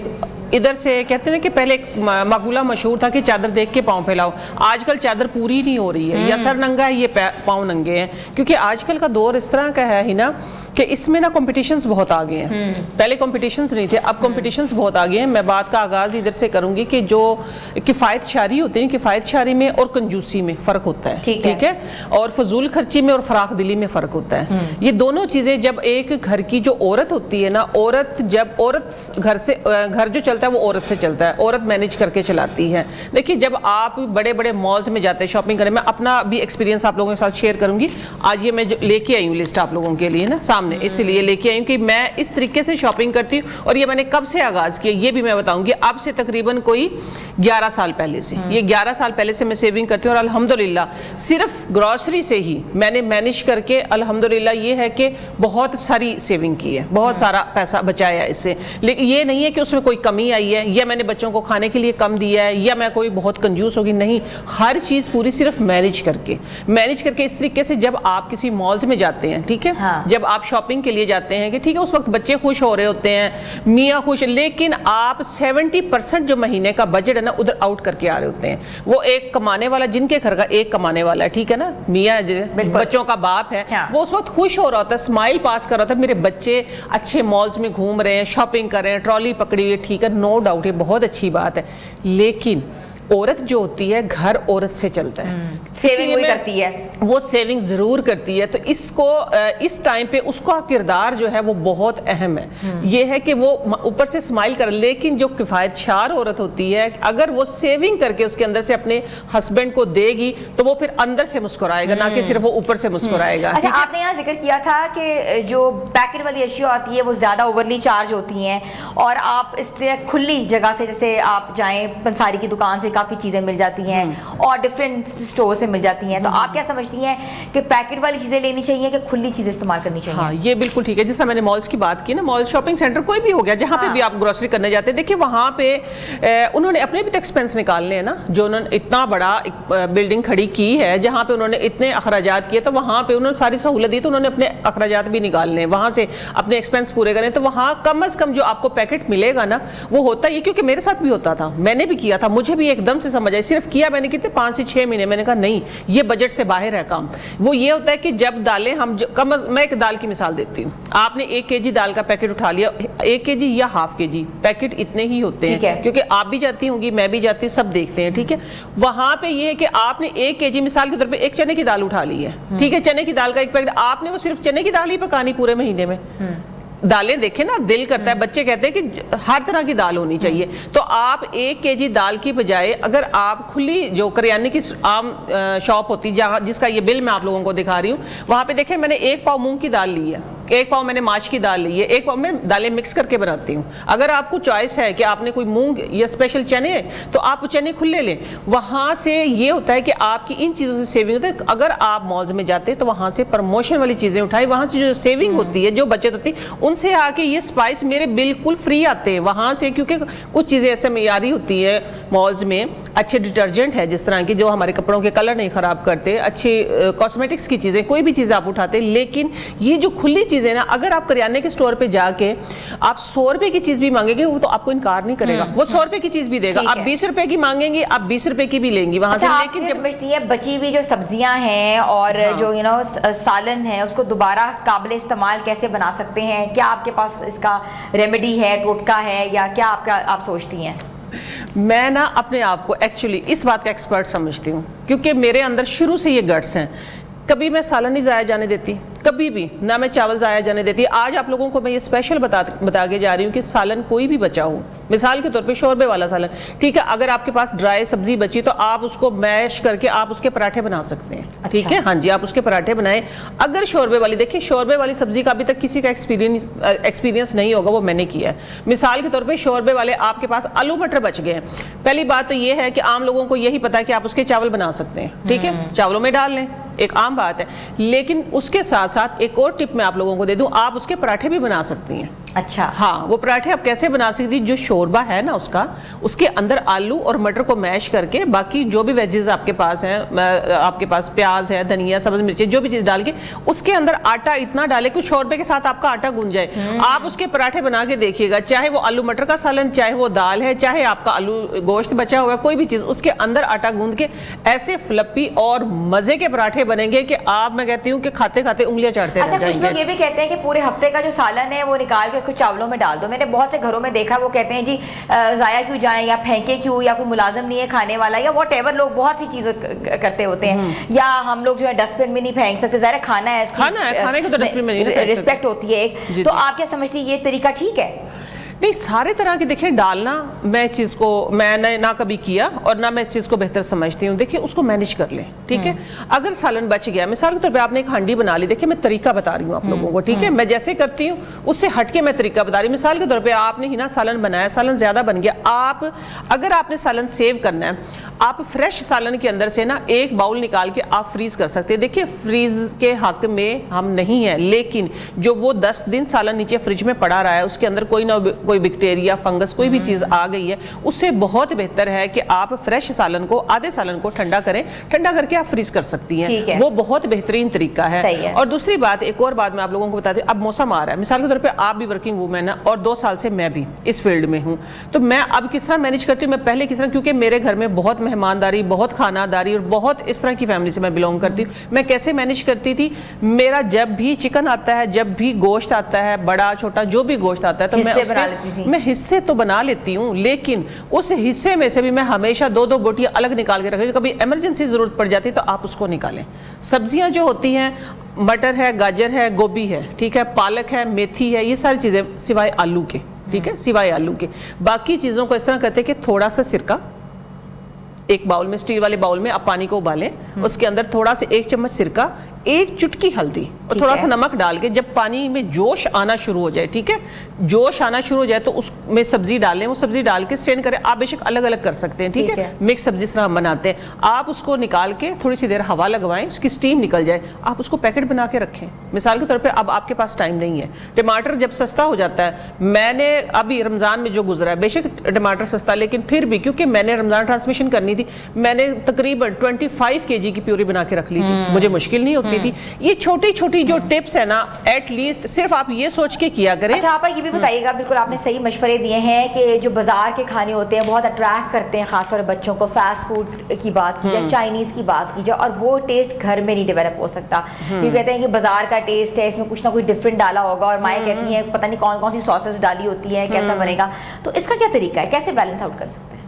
Speaker 5: इधर से कहते हैं कि पहले एक मकबूला मशहूर था कि चादर देख के पाँव फैलाओ, आजकल चादर पूरी नहीं हो रही है, या सर नंगा है, ये पाँव नंगे हैं, क्योंकि आजकल का दौर इस तरह का है ही ना कि इसमें ना कॉम्पिटिशन्स बहुत आ गए हैं। पहले कॉम्पिटिशन्स नहीं थे, अब कॉम्पिटिशन्स बहुत आ गए हैं। मैं बात का आगाज़ इधर से करूँगी कि जो किफ़ायत शारी होती है, किफ़ायत शारी में और कंजूसी में फ़र्क होता है, ठीक है, और फजूल खर्ची में और फराख दिली में फ़र्क होता है। ये दोनों चीज़ें जब एक घर की जो औरत होती है ना, औरत घर से घर जो चलता है वो औरत से चलता है, औरत मैनेज करके चलाती है। देखिए, जब आप बड़े बड़े मॉल्स में जाते हैं शॉपिंग करने, मैं अपना भी एक्सपीरियंस आप लोगों के साथ शेयर करूँगी। आज ये मैं लेके आई हूँ लिस्ट आप लोगों के लिए ना सामने, इसलिए लेके आई हूँ कि मैं इस तरीके से शॉपिंग करती हूँ, और ये मैंने कब से आगाज़ किया ये भी मैं बताऊँगी। अब से तकरीबन कोई 11 साल पहले से, ये 11 साल पहले से मैं सेविंग करती हूँ, और अल्हम्दुलिल्लाह सिर्फ ग्रॉसरी से ही मैंने मैनेज करके अल्हम्दुलिल्लाह ये है कि बहुत सारी सेविंग की है, बहुत सारा पैसा बचाया है इससे। लेकिन ये नहीं है कि उसमें कोई कमी आई है, या मैंने बच्चों को खाने के लिए कम दिया है, या मैं कोई बहुत कंजूस होगी, नहीं, हर चीज़ पूरी सिर्फ मैनेज करके इस तरीके से। जब आप किसी मॉल्स में जाते हैं, ठीक है, हाँ। जब आप शॉपिंग के लिए जाते हैं कि ठीक है, उस वक्त बच्चे खुश हो रहे होते हैं, मियाँ खुश, लेकिन आप 70% जो महीने का बजट है ना उधर आउट करके आ रहे होते हैं। वो एक कमाने वाला, जिनके घर का एक कमाने वाला है, ठीक है ना, मियाँ बच्चों का बाप है, हाँ। वो उस वक्त खुश हो रहा होता है, स्माइल पास कर रहा होता है, मेरे बच्चे अच्छे मॉल्स में घूम रहे हैं, शॉपिंग कर रहे हैं, ट्रॉली पकड़ी हुई है, ठीक है, नो डाउट ये बहुत अच्छी बात है। लेकिन औरत जो होती है घर औरत से चलता है,
Speaker 1: सेविंग वही करती है,
Speaker 5: वो सेविंग जरूर करती है। तो इसको इस टाइम पे उसका किरदार जो है वो बहुत अहम है। ये है कि वो ऊपर से स्माइल कर, लेकिन जो किफायतशार औरत होती है, अगर वो सेविंग करके उसके अंदर से अपने हस्बैंड को देगी तो वो फिर अंदर से मुस्कुराएगा, ना कि सिर्फ वो ऊपर से मुस्कुराएगा।
Speaker 1: अच्छा, आपने यहाँ जिक्र किया था कि जो पैकेट वाली अशिया आती है वो ज्यादा ओवरली चार्ज होती हैं, और आप इस तरह खुली जगह से, जैसे आप जाएं पंसारी की दुकान से काफ़ी चीज़ें मिल जाती हैं और डिफरेंट स्टोर से मिल जाती हैं, तो आप क्या समझती हैं कि पैकेट वाली चीज़ें लेनी चाहिए कि खुली चीज़ें इस्तेमाल करनी चाहिए?
Speaker 5: हाँ, ये बिल्कुल ठीक है। जैसा मैंने मॉल्स की बात की ना, मॉल, शॉपिंग सेंटर कोई भी हो गया, जहाँ पे भी आप ग्रोसरी करने जाते हैं, देखिए वहाँ पे उन्होंने अपने भी तो एक्सपेंस निकालने हैं ना। जो उन्होंने इतना बड़ा बिल्डिंग खड़ी की है, जहाँ पे उन्होंने इतने अखराजात किए, तो वहाँ पे उन्होंने सारी सहूलत दी, तो उन्होंने अपने अखराजात भी निकालने हैं, वहाँ से अपने एक्सपेंस पूरे करें। तो वहाँ कम अज़ कम जो आपको पैकेट मिलेगा ना वो होता ही, क्योंकि मेरे साथ भी होता था, मैंने भी किया था, मुझे भी एकदम से समझ आई, सिर्फ किया मैंने कितने 5 से 6 महीने, मैंने कहा नहीं ये बजट से बाहर है काम। वो ये होता है कि जब दालें हम मैं एक दाल की मिसाल देती हूँ, आपने 1 kg दाल का पैकेट उठा लिया, 1 kg या ½ kg पैकेट इतने ही होते हैं, क्योंकि आप भी जाती होंगी, मैं भी जाती हूँ, सब देखते हैं, ठीक है। वहां पे ये है कि आपने 1 kg मिसाल के तौर पे एक चने की दाल उठा ली है, ठीक है, चने की दाल का एक पैकेट, आपने वो सिर्फ चने की दाल ही पकानी पूरे महीने में। दालें देखें ना, दिल करता है, बच्चे कहते हैं कि हर तरह की दाल होनी चाहिए, तो आप 1 kg दाल की बजाय अगर आप खुली जो करियाने की आम शॉप होती है, जहाँ जिसका ये बिल मैं आप लोगों को दिखा रही हूँ, वहाँ पे देखें मैंने 1 पाव मूंग की दाल ली है, 1 पाव मैंने माश की दाल ली है, 1 पाव मैं दालें मिक्स करके बनाती हूँ। अगर आपको चॉइस है कि आपने कोई मूंग या स्पेशल चने, तो आप चने खुले लें। वहाँ से ये होता है कि आपकी इन चीज़ों से सेविंग होती है। अगर आप मॉल्स में जाते हैं तो वहाँ से प्रमोशन वाली चीज़ें उठाई, वहाँ से जो सेविंग होती है, जो बचत होती है, उनसे आके ये स्पाइस मेरे बिल्कुल फ्री आते हैं वहाँ से, क्योंकि कुछ चीज़ें ऐसे मयारी होती है मॉल्स में, अच्छे डिटर्जेंट है जिस तरह की जो हमारे कपड़ों के कलर नहीं ख़राब करते, अच्छे कॉस्मेटिक्स की चीज़ें, कोई भी चीज़ आप उठाते, लेकिन ये जो खुली चीज़ें ना, अगर आप करियाने के स्टोर पे जाके आप 100 रुपए की चीज़ भी मांगेंगे वो तो आपको इनकार नहीं करेगा, वो 100 रुपए की चीज़ भी देगा। आप 20 रुपए की मांगेंगे, आप 20 रुपए की भी लेंगी वहाँ से।
Speaker 1: लेकिन जब समझती है बची हुई जो सब्जियां हैं और जो सालन है, उसको दोबारा काबिल इस्तेमाल कैसे बना सकते हैं? क्या आपके पास इसका रेमेडी है, टोटका है, या क्या आप सोचती हैं?
Speaker 5: मैं ना अपने आप को एक्चुअली इस बात का एक्सपर्ट समझती हूँ, क्योंकि मेरे अंदर शुरू से ये गट्स हैं। कभी मैं सालन नहीं ज़ाया जाने देती, कभी भी ना मैं चावल ज़ाया जाने देती। आज आप लोगों को मैं ये स्पेशल बता के जा रही हूँ कि सालन कोई भी बचा हो, मिसाल के तौर पे शोरबे वाला सालन, ठीक है, अगर आपके पास ड्राई सब्जी बची तो आप उसको मैश करके आप उसके पराठे बना सकते हैं। अच्छा। ठीक है, हाँ जी, आप उसके पराठे बनाएं। अगर शोरबे वाली, देखिए शोरबे वाली सब्जी का अभी तक किसी का एक्सपीरियंस नहीं होगा, वो मैंने किया है। मिसाल के तौर पर शोरबे वाले आपके पास आलू मटर बच गए हैं, पहली बात तो ये है कि आम लोगों को यही पता है कि आप उसके चावल बना सकते हैं, ठीक है, चावलों में डाल लें, एक आम बात है। लेकिन उसके साथ साथ एक और टिप मैं आप लोगों को दे दूं, आप उसके पराठे भी बना सकती हैं।
Speaker 1: अच्छा,
Speaker 5: हाँ, वो पराठे आप कैसे बना सकती, जो शोरबा है ना उसका, उसके अंदर आलू और मटर को मैश करके, बाकी जो भी वेजेस आपके पास हैं, आपके पास प्याज है, धनिया, सब्ज मिर्ची, जो भी चीज़ डाल के उसके अंदर आटा इतना डाले कि शोरबे के साथ आपका आटा गूंज जाए। आप उसके पराठे बना के देखिएगा, चाहे वो आलू मटर का सालन, चाहे वो दाल है, चाहे आपका आलू गोश्त बचा हुआ है, कोई भी चीज़, उसके अंदर आटा गूंद के ऐसे फ्लपी और मज़े के पराठे बनेंगे कि आप, मैं कहती हूँ कि खाते खाते उंगलियां चाटते रह जाएंगे।
Speaker 1: कुछ लोग ये भी कहते हैं कि पूरे हफ्ते का जो सालन है वो निकाल के कुछ चावलों में डाल दो। मैंने बहुत से घरों में देखा, वो कहते हैं जी ज़ाया क्यों जाएं, या फेंके क्यों, या कोई मुलाजिम नहीं है खाने वाला, या वॉट एवर, लोग बहुत सी चीज़ें करते होते हैं, या हम लोग जो है डस्टबिन में नहीं फेंक सकते, ज़ाहिर खाना है,
Speaker 5: खाने को तो डस्टबिन में नहीं,
Speaker 1: रिस्पेक्ट होती है एक। तो आप क्या समझती है ये तरीका ठीक है?
Speaker 5: नहीं, सारे तरह के देखिए डालना, मैं इस चीज़ को मैंने ना कभी किया और ना मैं इस चीज़ को बेहतर समझती हूँ। देखिए उसको मैनेज कर लें, ठीक है। अगर सालन बच गया, मिसाल के तौर पे आपने एक हांडी बना ली, देखिए मैं तरीका बता रही हूँ आप लोगों को, ठीक है, मैं जैसे करती हूँ उससे हटके मैं तरीका बता रही हूँ। मिसाल के तौर पे आपने ही ना सालन बनाया, सालन ज़्यादा बन गया, आप अगर आपने सालन सेव करना है, आप फ्रेश सालन के अंदर से ना एक बाउल निकाल के आप फ्रीज कर सकते हैं। देखिए फ्रीज के हक में हम नहीं है, लेकिन जो वो 10 दिन सालन नीचे फ्रिज में पड़ा रहा है, उसके अंदर कोई ना कोई बैक्टीरिया, फंगस, कोई भी चीज़ आ गई है, उससे बहुत बेहतर है कि आप फ्रेश सालन को, आधे सालन को ठंडा करें, ठंडा करके आप फ्रीज कर सकती हैं, वो बहुत बेहतरीन तरीका है। और दूसरी बात, एक और बात मैं आप लोगों को बताती हूँ, अब मौसम आ रहा है, मिसाल के तौर पे आप भी वर्किंग वूमेन है और 2 साल से मैं भी इस फील्ड में हूँ, तो मैं अब किस तरह मैनेज करती हूँ, मैं पहले किस तरह, क्योंकि मेरे घर में बहुत मेहमानदारी, बहुत खानादारी और बहुत इस तरह की फैमिली से मैं बिलोंग करती हूँ। मैं कैसे मैनेज करती थी, मेरा जब भी चिकन आता है, जब भी गोश्त आता है, बड़ा छोटा जो भी गोश्त आता है, तो मैं हिस्से तो बना लेती हूँ, लेकिन उस हिस्से में से भी मैं हमेशा 2-2 बोटियां अलग निकाल के रखती हूँ। कभी इमरजेंसी जरूरत पड़ जाती है तो आप उसको निकालें। सब्जियां जो होती हैं, मटर है, गाजर है, गोभी है, ठीक है, पालक है, मेथी है, ये सारी चीजें सिवाय आलू के, ठीक है, सिवाय आलू के, बाकी चीजों को इस तरह करते हैं कि थोड़ा सा सिरका एक बाउल में, स्टील वाले बाउल में आप पानी को उबालें, उसके अंदर थोड़ा सा 1 चम्मच सिरका, 1 चुटकी हल्दी और थोड़ा सा नमक डाल के, जब पानी में जोश आना शुरू हो जाए, ठीक है, जोश आना शुरू हो जाए तो उसमें सब्जी डालें, वो सब्जी डाल के स्ट्रेन करें। आप बेशक अलग अलग कर सकते हैं, ठीक है, मिक्स सब्जी जिस तरह हम बनाते हैं, आप उसको निकाल के थोड़ी सी देर हवा लगवाएं, उसकी स्टीम निकल जाए, आप उसको पैकेट बना के रखें। मिसाल के तौर पे अब आपके पास टाइम नहीं है, टमाटर जब सस्ता हो जाता है, मैंने अभी रमज़ान में जो गुजरा है, बेशक टमाटर सस्ता, लेकिन फिर भी क्योंकि मैंने रमज़ान ट्रांसमिशन करनी थी, मैंने तकरीबन 25 kg की प्यूरी बना के रख ली थी, मुझे मुश्किल नहीं होती थी। ये छोटी छोटी जो टिप्स है ना, एटलीस्ट सिर्फ आप ये सोच के किया करें।
Speaker 1: अच्छा, आप ये भी बताइएगा, बिल्कुल आपने सही मशवरे दिए हैं कि जो बाजार के खाने होते हैं बहुत अट्रैक्ट करते हैं खासतौर पर बच्चों को, फास्ट फूड की बात की जाए, चाइनीज़ की बात की जाए, और वो टेस्ट घर में नहीं डेवलप हो सकता, क्योंकि कहते हैं कि बाजार का टेस्ट है, इसमें कुछ ना कुछ डिफरेंट डाला होगा, और माएँ कहती हैं पता नहीं कौन कौन सी सॉसेस डाली होती हैं, कैसा बनेगा। तो इसका क्या तरीका है, कैसे बैलेंस आउट कर सकते हैं?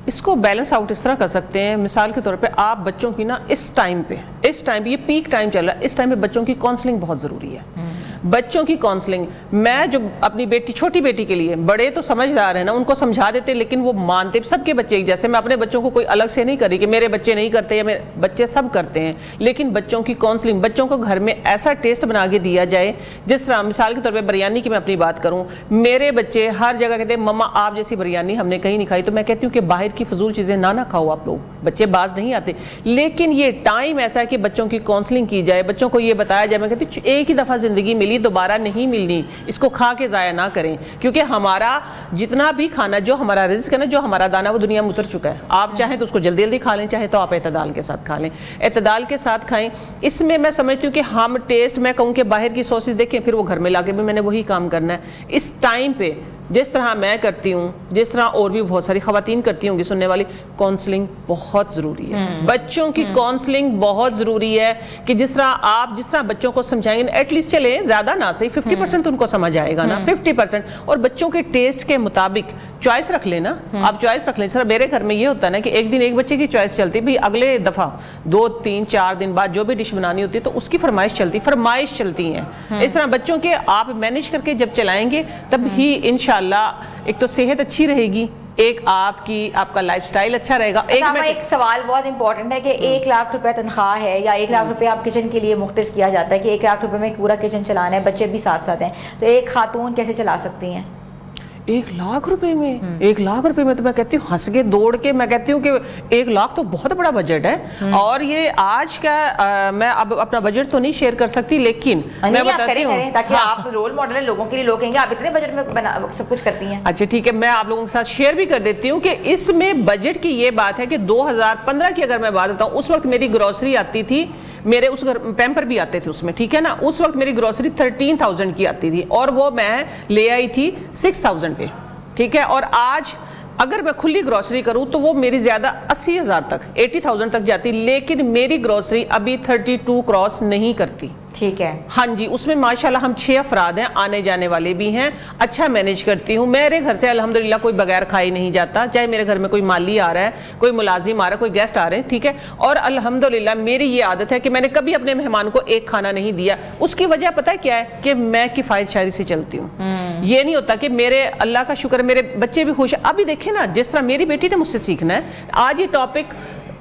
Speaker 5: इसको बैलेंस आउट इस तरह कर सकते हैं, मिसाल के तौर पे आप बच्चों की ना इस टाइम पे ये पीक टाइम चल रहा है, इस टाइम पे बच्चों की काउंसलिंग बहुत ज़रूरी है। बच्चों की काउंसलिंग, मैं जो अपनी बेटी, छोटी बेटी के लिए, बड़े तो समझदार है ना, उनको समझा देते, लेकिन वो मानते, सबके बच्चे एक जैसे, मैं अपने बच्चों को कोई अलग से नहीं करी कि मेरे बच्चे नहीं करते या मेरे बच्चे सब करते हैं, लेकिन बच्चों की काउंसलिंग, बच्चों को घर में ऐसा टेस्ट बना के दिया जाए, जिस तरह मिसाल के तौर पर बिरयानी की मैं अपनी बात करूँ, मेरे बच्चे हर जगह कहते हैं मम्मा आप जैसी बिरयानी हमने कहीं नहीं खाई, तो मैं कहती हूँ कि बाहर की फजूल चीज़ें ना खाओ आप लोग, बच्चे बाज नहीं आते, लेकिन ये टाइम ऐसा है कि बच्चों की काउंसलिंग की जाए, बच्चों को ये बताया जाए। मैं कहती हूँ एक ही दफ़ा ज़िंदगी मिली, दोबारा नहीं मिलनी, इसको खा के ज़ाया ना करें, क्योंकि हमारा जितना भी खाना, जो हमारा रिज़्क है ना, जो हमारा दाना, वो दुनिया में उतर चुका है। आप चाहें तो उसको जल्दी जल्दी खा लें, चाहे तो आप एतदाल के साथ खा लें, एतदाल के साथ खाएं। इसमें मैं समझती हूँ कि हम टेस्ट, मैं कहूँ कि बाहर की सॉसेस देखें, फिर वो घर में लाके भी मैंने वही काम करना है। इस टाइम पे जिस तरह मैं करती हूँ, जिस तरह और भी बहुत सारी ख़वातीन करती होंगी सुनने वाली, काउंसलिंग बहुत ज़रूरी है। बच्चों की काउंसलिंग बहुत ज़रूरी है कि जिस तरह बच्चों को समझाएंगे, एटलीस्ट चले ज़्यादा ना सही 50% तो उनको समझ आएगा ना, 50%, और बच्चों के टेस्ट के मुताबिक चॉइस रख लेना, आप चॉइस रख लें। सर मेरे घर में ये होता है ना कि एक दिन एक बच्चे की चॉइस चलती, भाई अगले दफ़ा 2, 3, 4 दिन बाद जो भी डिश बनानी होती है तो उसकी फरमाइश चलती हैं। इस तरह बच्चों के आप मैनेज करके जब चलाएंगे, तब ही इंशाल्लाह एक तो सेहत अच्छी रहेगी, एक आपका लाइफस्टाइल अच्छा रहेगा।
Speaker 1: एक सवाल बहुत इंपॉर्टेंट है कि 1 लाख रुपए तनख्वाह है या 1 लाख रुपए आप किचन के लिए मुख्तस किया जाता है कि 1 लाख रुपए में पूरा किचन चलाना है, बच्चे भी साथ साथ हैं, तो एक खातून कैसे चला सकती हैं?
Speaker 5: 1 लाख रुपए में, 1 लाख रुपए में तो मैं कहती हूँ हंस के दौड़ के, मैं कहती हूँ कि 1 लाख तो बहुत बड़ा बजट है। और ये आज का मैं अब अपना बजट तो नहीं शेयर कर सकती, लेकिन मैं बताती हूँ
Speaker 1: ताकि आप रोल मॉडल है लोगों के लिए, लोग कहेंगे आप इतने बजट में सब कुछ करती हैं।
Speaker 5: अच्छा ठीक है, मैं आप लोगों के साथ शेयर भी कर देती हूँ कि इसमें बजट की ये बात है कि 2015 की अगर मैं बात बताऊँ, उस वक्त मेरी ग्रोसरी आती थी, मेरे उस घर पैम्पर भी आते थे उसमें, ठीक है ना, उस वक्त मेरी ग्रोसरी 13,000 की आती थी और वो मैं ले आई थी 6,000 पे, ठीक है। और आज अगर मैं खुली ग्रोसरी करूं तो वो मेरी ज्यादा 80,000 तक, 80,000 तक जाती, लेकिन मेरी ग्रोसरी अभी 32 क्रॉस नहीं करती,
Speaker 1: ठीक है।
Speaker 5: हाँ जी, उसमें माशाल्लाह हम 6 अफराद हैं, आने जाने वाले भी हैं, अच्छा मैनेज करती हूँ। मेरे घर से अल्हम्दुलिल्लाह कोई बगैर खाए नहीं जाता, चाहे मेरे घर में कोई माली आ रहा है, कोई मुलाजिम आ रहा है, कोई गेस्ट आ रहे हैं, ठीक है। और अल्हम्दुलिल्लाह मेरी ये आदत है कि मैंने कभी अपने मेहमान को एक खाना नहीं दिया। उसकी वजह पता है क्या है कि मैं किफायत शायरी से चलती हूँ। ये नहीं होता कि मेरे अल्लाह का शुक्र मेरे बच्चे भी खुश। अभी देखिए ना, जिस तरह मेरी बेटी ने मुझसे सीखना है, आज ये टॉपिक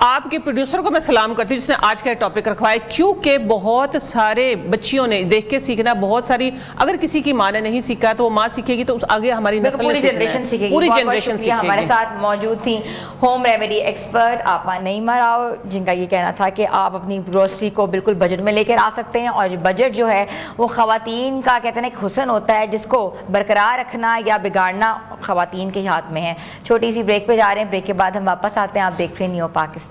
Speaker 5: आपके प्रोड्यूसर को मैं सलाम करती हूँ जिसने आज का टॉपिक रखवाया, क्योंकि बहुत सारे बच्चियों ने देख के सीखना, बहुत सारी, अगर किसी की माँ ने नहीं सीखा तो वो माँ सीखेगी तो आगे हमारी नस्ल
Speaker 1: पूरी जनरेशन सीखेगी।
Speaker 5: पूरी जनरेशन सीखेगी।
Speaker 1: हमारे साथ मौजूद थी होम रेमेडी एक्सपर्ट आपा नईमा राव, जिनका ये कहना था कि आप अपनी ग्रोसरी को बिल्कुल बजट में लेकर आ सकते हैं, और बजट जो है वो ख़वातीन का कहते हैं एक हुस्न होता है, जिसको बरकरार रखना या बिगाड़ना ख़वातीन के हाथ में है। छोटी सी ब्रेक पे जा रहे हैं, ब्रेक के बाद हम वापस आते हैं। आप देख रहे हैं न्यू पाकिस्तान।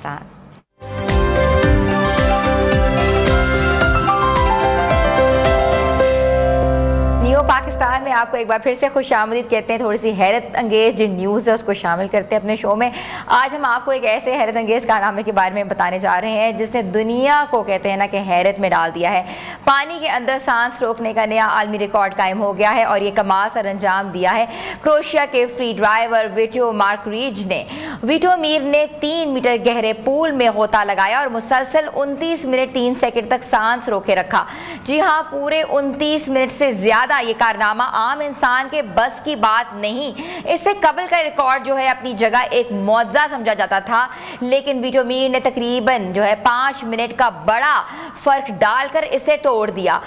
Speaker 1: न्यू पाकिस्तान में आपको एक बार फिर से खुशामदीद कहते हैं। थोड़ी सी हैरत अंगेज जो न्यूज़ है उसको शामिल करते हैं अपने शो में। आज हम आपको एक ऐसे हैरत अंगेज कारनामे के बारे में बताने जा रहे हैं जिसने दुनिया को कहते हैं ना कि हैरत में डाल दिया है। पानी के अंदर सांस रोकने का नया आलमी रिकॉर्ड कायम हो गया है और ये कमाल सर अंजाम दिया है क्रोएशिया के फ्री ड्राइवर विटो मार्करीज ने। विटो मीर ने 3 मीटर गहरे पूल में गोता लगाया और मुसलसल 29 मिनट 3 सेकंड तक सांस रोके रखा। जी हाँ, पूरे 29 मिनट से ज्यादा। ये कारनामा आम इंसान के बस की बात नहीं। इससे कबल का रिकॉर्ड जो है अपनी जगह एक मौजज़ा समझा जाता था, लेकिन विटो मीर ने तकरीबन जो है 5 मिनट का बड़ा फर्क डालकर इसे तोड़ दिया।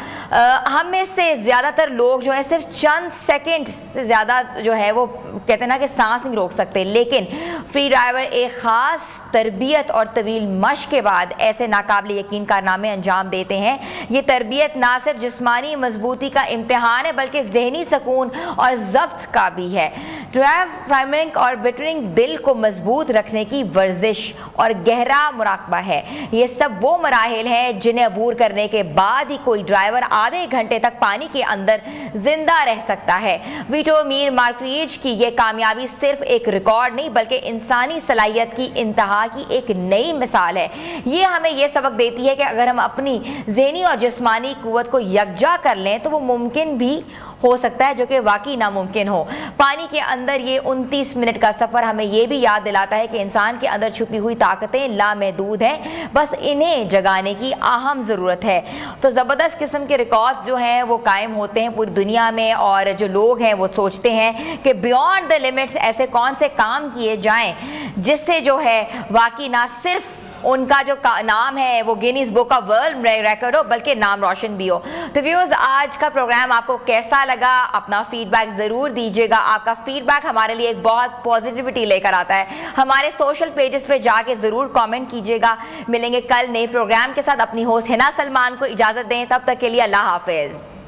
Speaker 1: हम में से ज्यादातर लोग जो है सिर्फ चंद सेकंड से ज्यादा जो है वो कहते हैं ना कि सांस नहीं रोक सकते, लेकिन फ्री ड्राइवर एक खास तरबियत और तवील मश्क के बाद ऐसे नाकाबिल यकीन कारनामे अंजाम देते हैं। ये तरबियत ना सिर्फ जिस्मानी मजबूती का इम्तिहान है बल्कि जहनी सुकून और जब्त का भी है। ड्राइविंग और बिटरिंग दिल को मजबूत रखने की वर्जिश और गहरा मुराकबा है। ये सब वो मराहिल हैं जिन्हें अबूर करने के बाद ही कोई ड्राइवर आधे घंटे तक पानी के अंदर जिंदा रह सकता है। विटो मीर मार्करीज की ये कामयाबी सिर्फ एक रिकॉर्ड नहीं बल्कि इंसानी सलाहियत की इंतहा की एक नई मिसाल है। ये हमें ये सबक देती है कि अगर हम अपनी ज़हनी और जिस्मानी कुव्वत को यकजा कर लें तो वो मुमकिन भी हो सकता है जो कि वाकई नामुमकिन हो। पानी के अंदर ये 29 मिनट का सफ़र हमें ये भी याद दिलाता है कि इंसान के अंदर छुपी हुई ताकतें लामहदूद हैं, बस इन्हें जगाने की अहम ज़रूरत है। तो ज़बरदस्त किस्म के रिकॉर्ड्स जो हैं वो कायम होते हैं पूरी दुनिया में, और जो लोग हैं वो सोचते हैं कि बियॉन्ड द लिमिट्स ऐसे कौन से काम किए जाएं जिससे जो है वाकई ना सिर्फ उनका जो नाम है वो Guinness book of world record हो बल्कि नाम रोशन भी हो। तो व्यूअर्स, आज का प्रोग्राम आपको कैसा लगा? अपना फीडबैक ज़रूर दीजिएगा। आपका फीडबैक हमारे लिए एक बहुत पॉजिटिविटी लेकर आता है। हमारे सोशल पेजेस पे जाके ज़रूर कमेंट कीजिएगा। मिलेंगे कल नए प्रोग्राम के साथ। अपनी होस्ट हिना सलमान को इजाज़त दें, तब तक के लिए अल्लाह हाफिज़।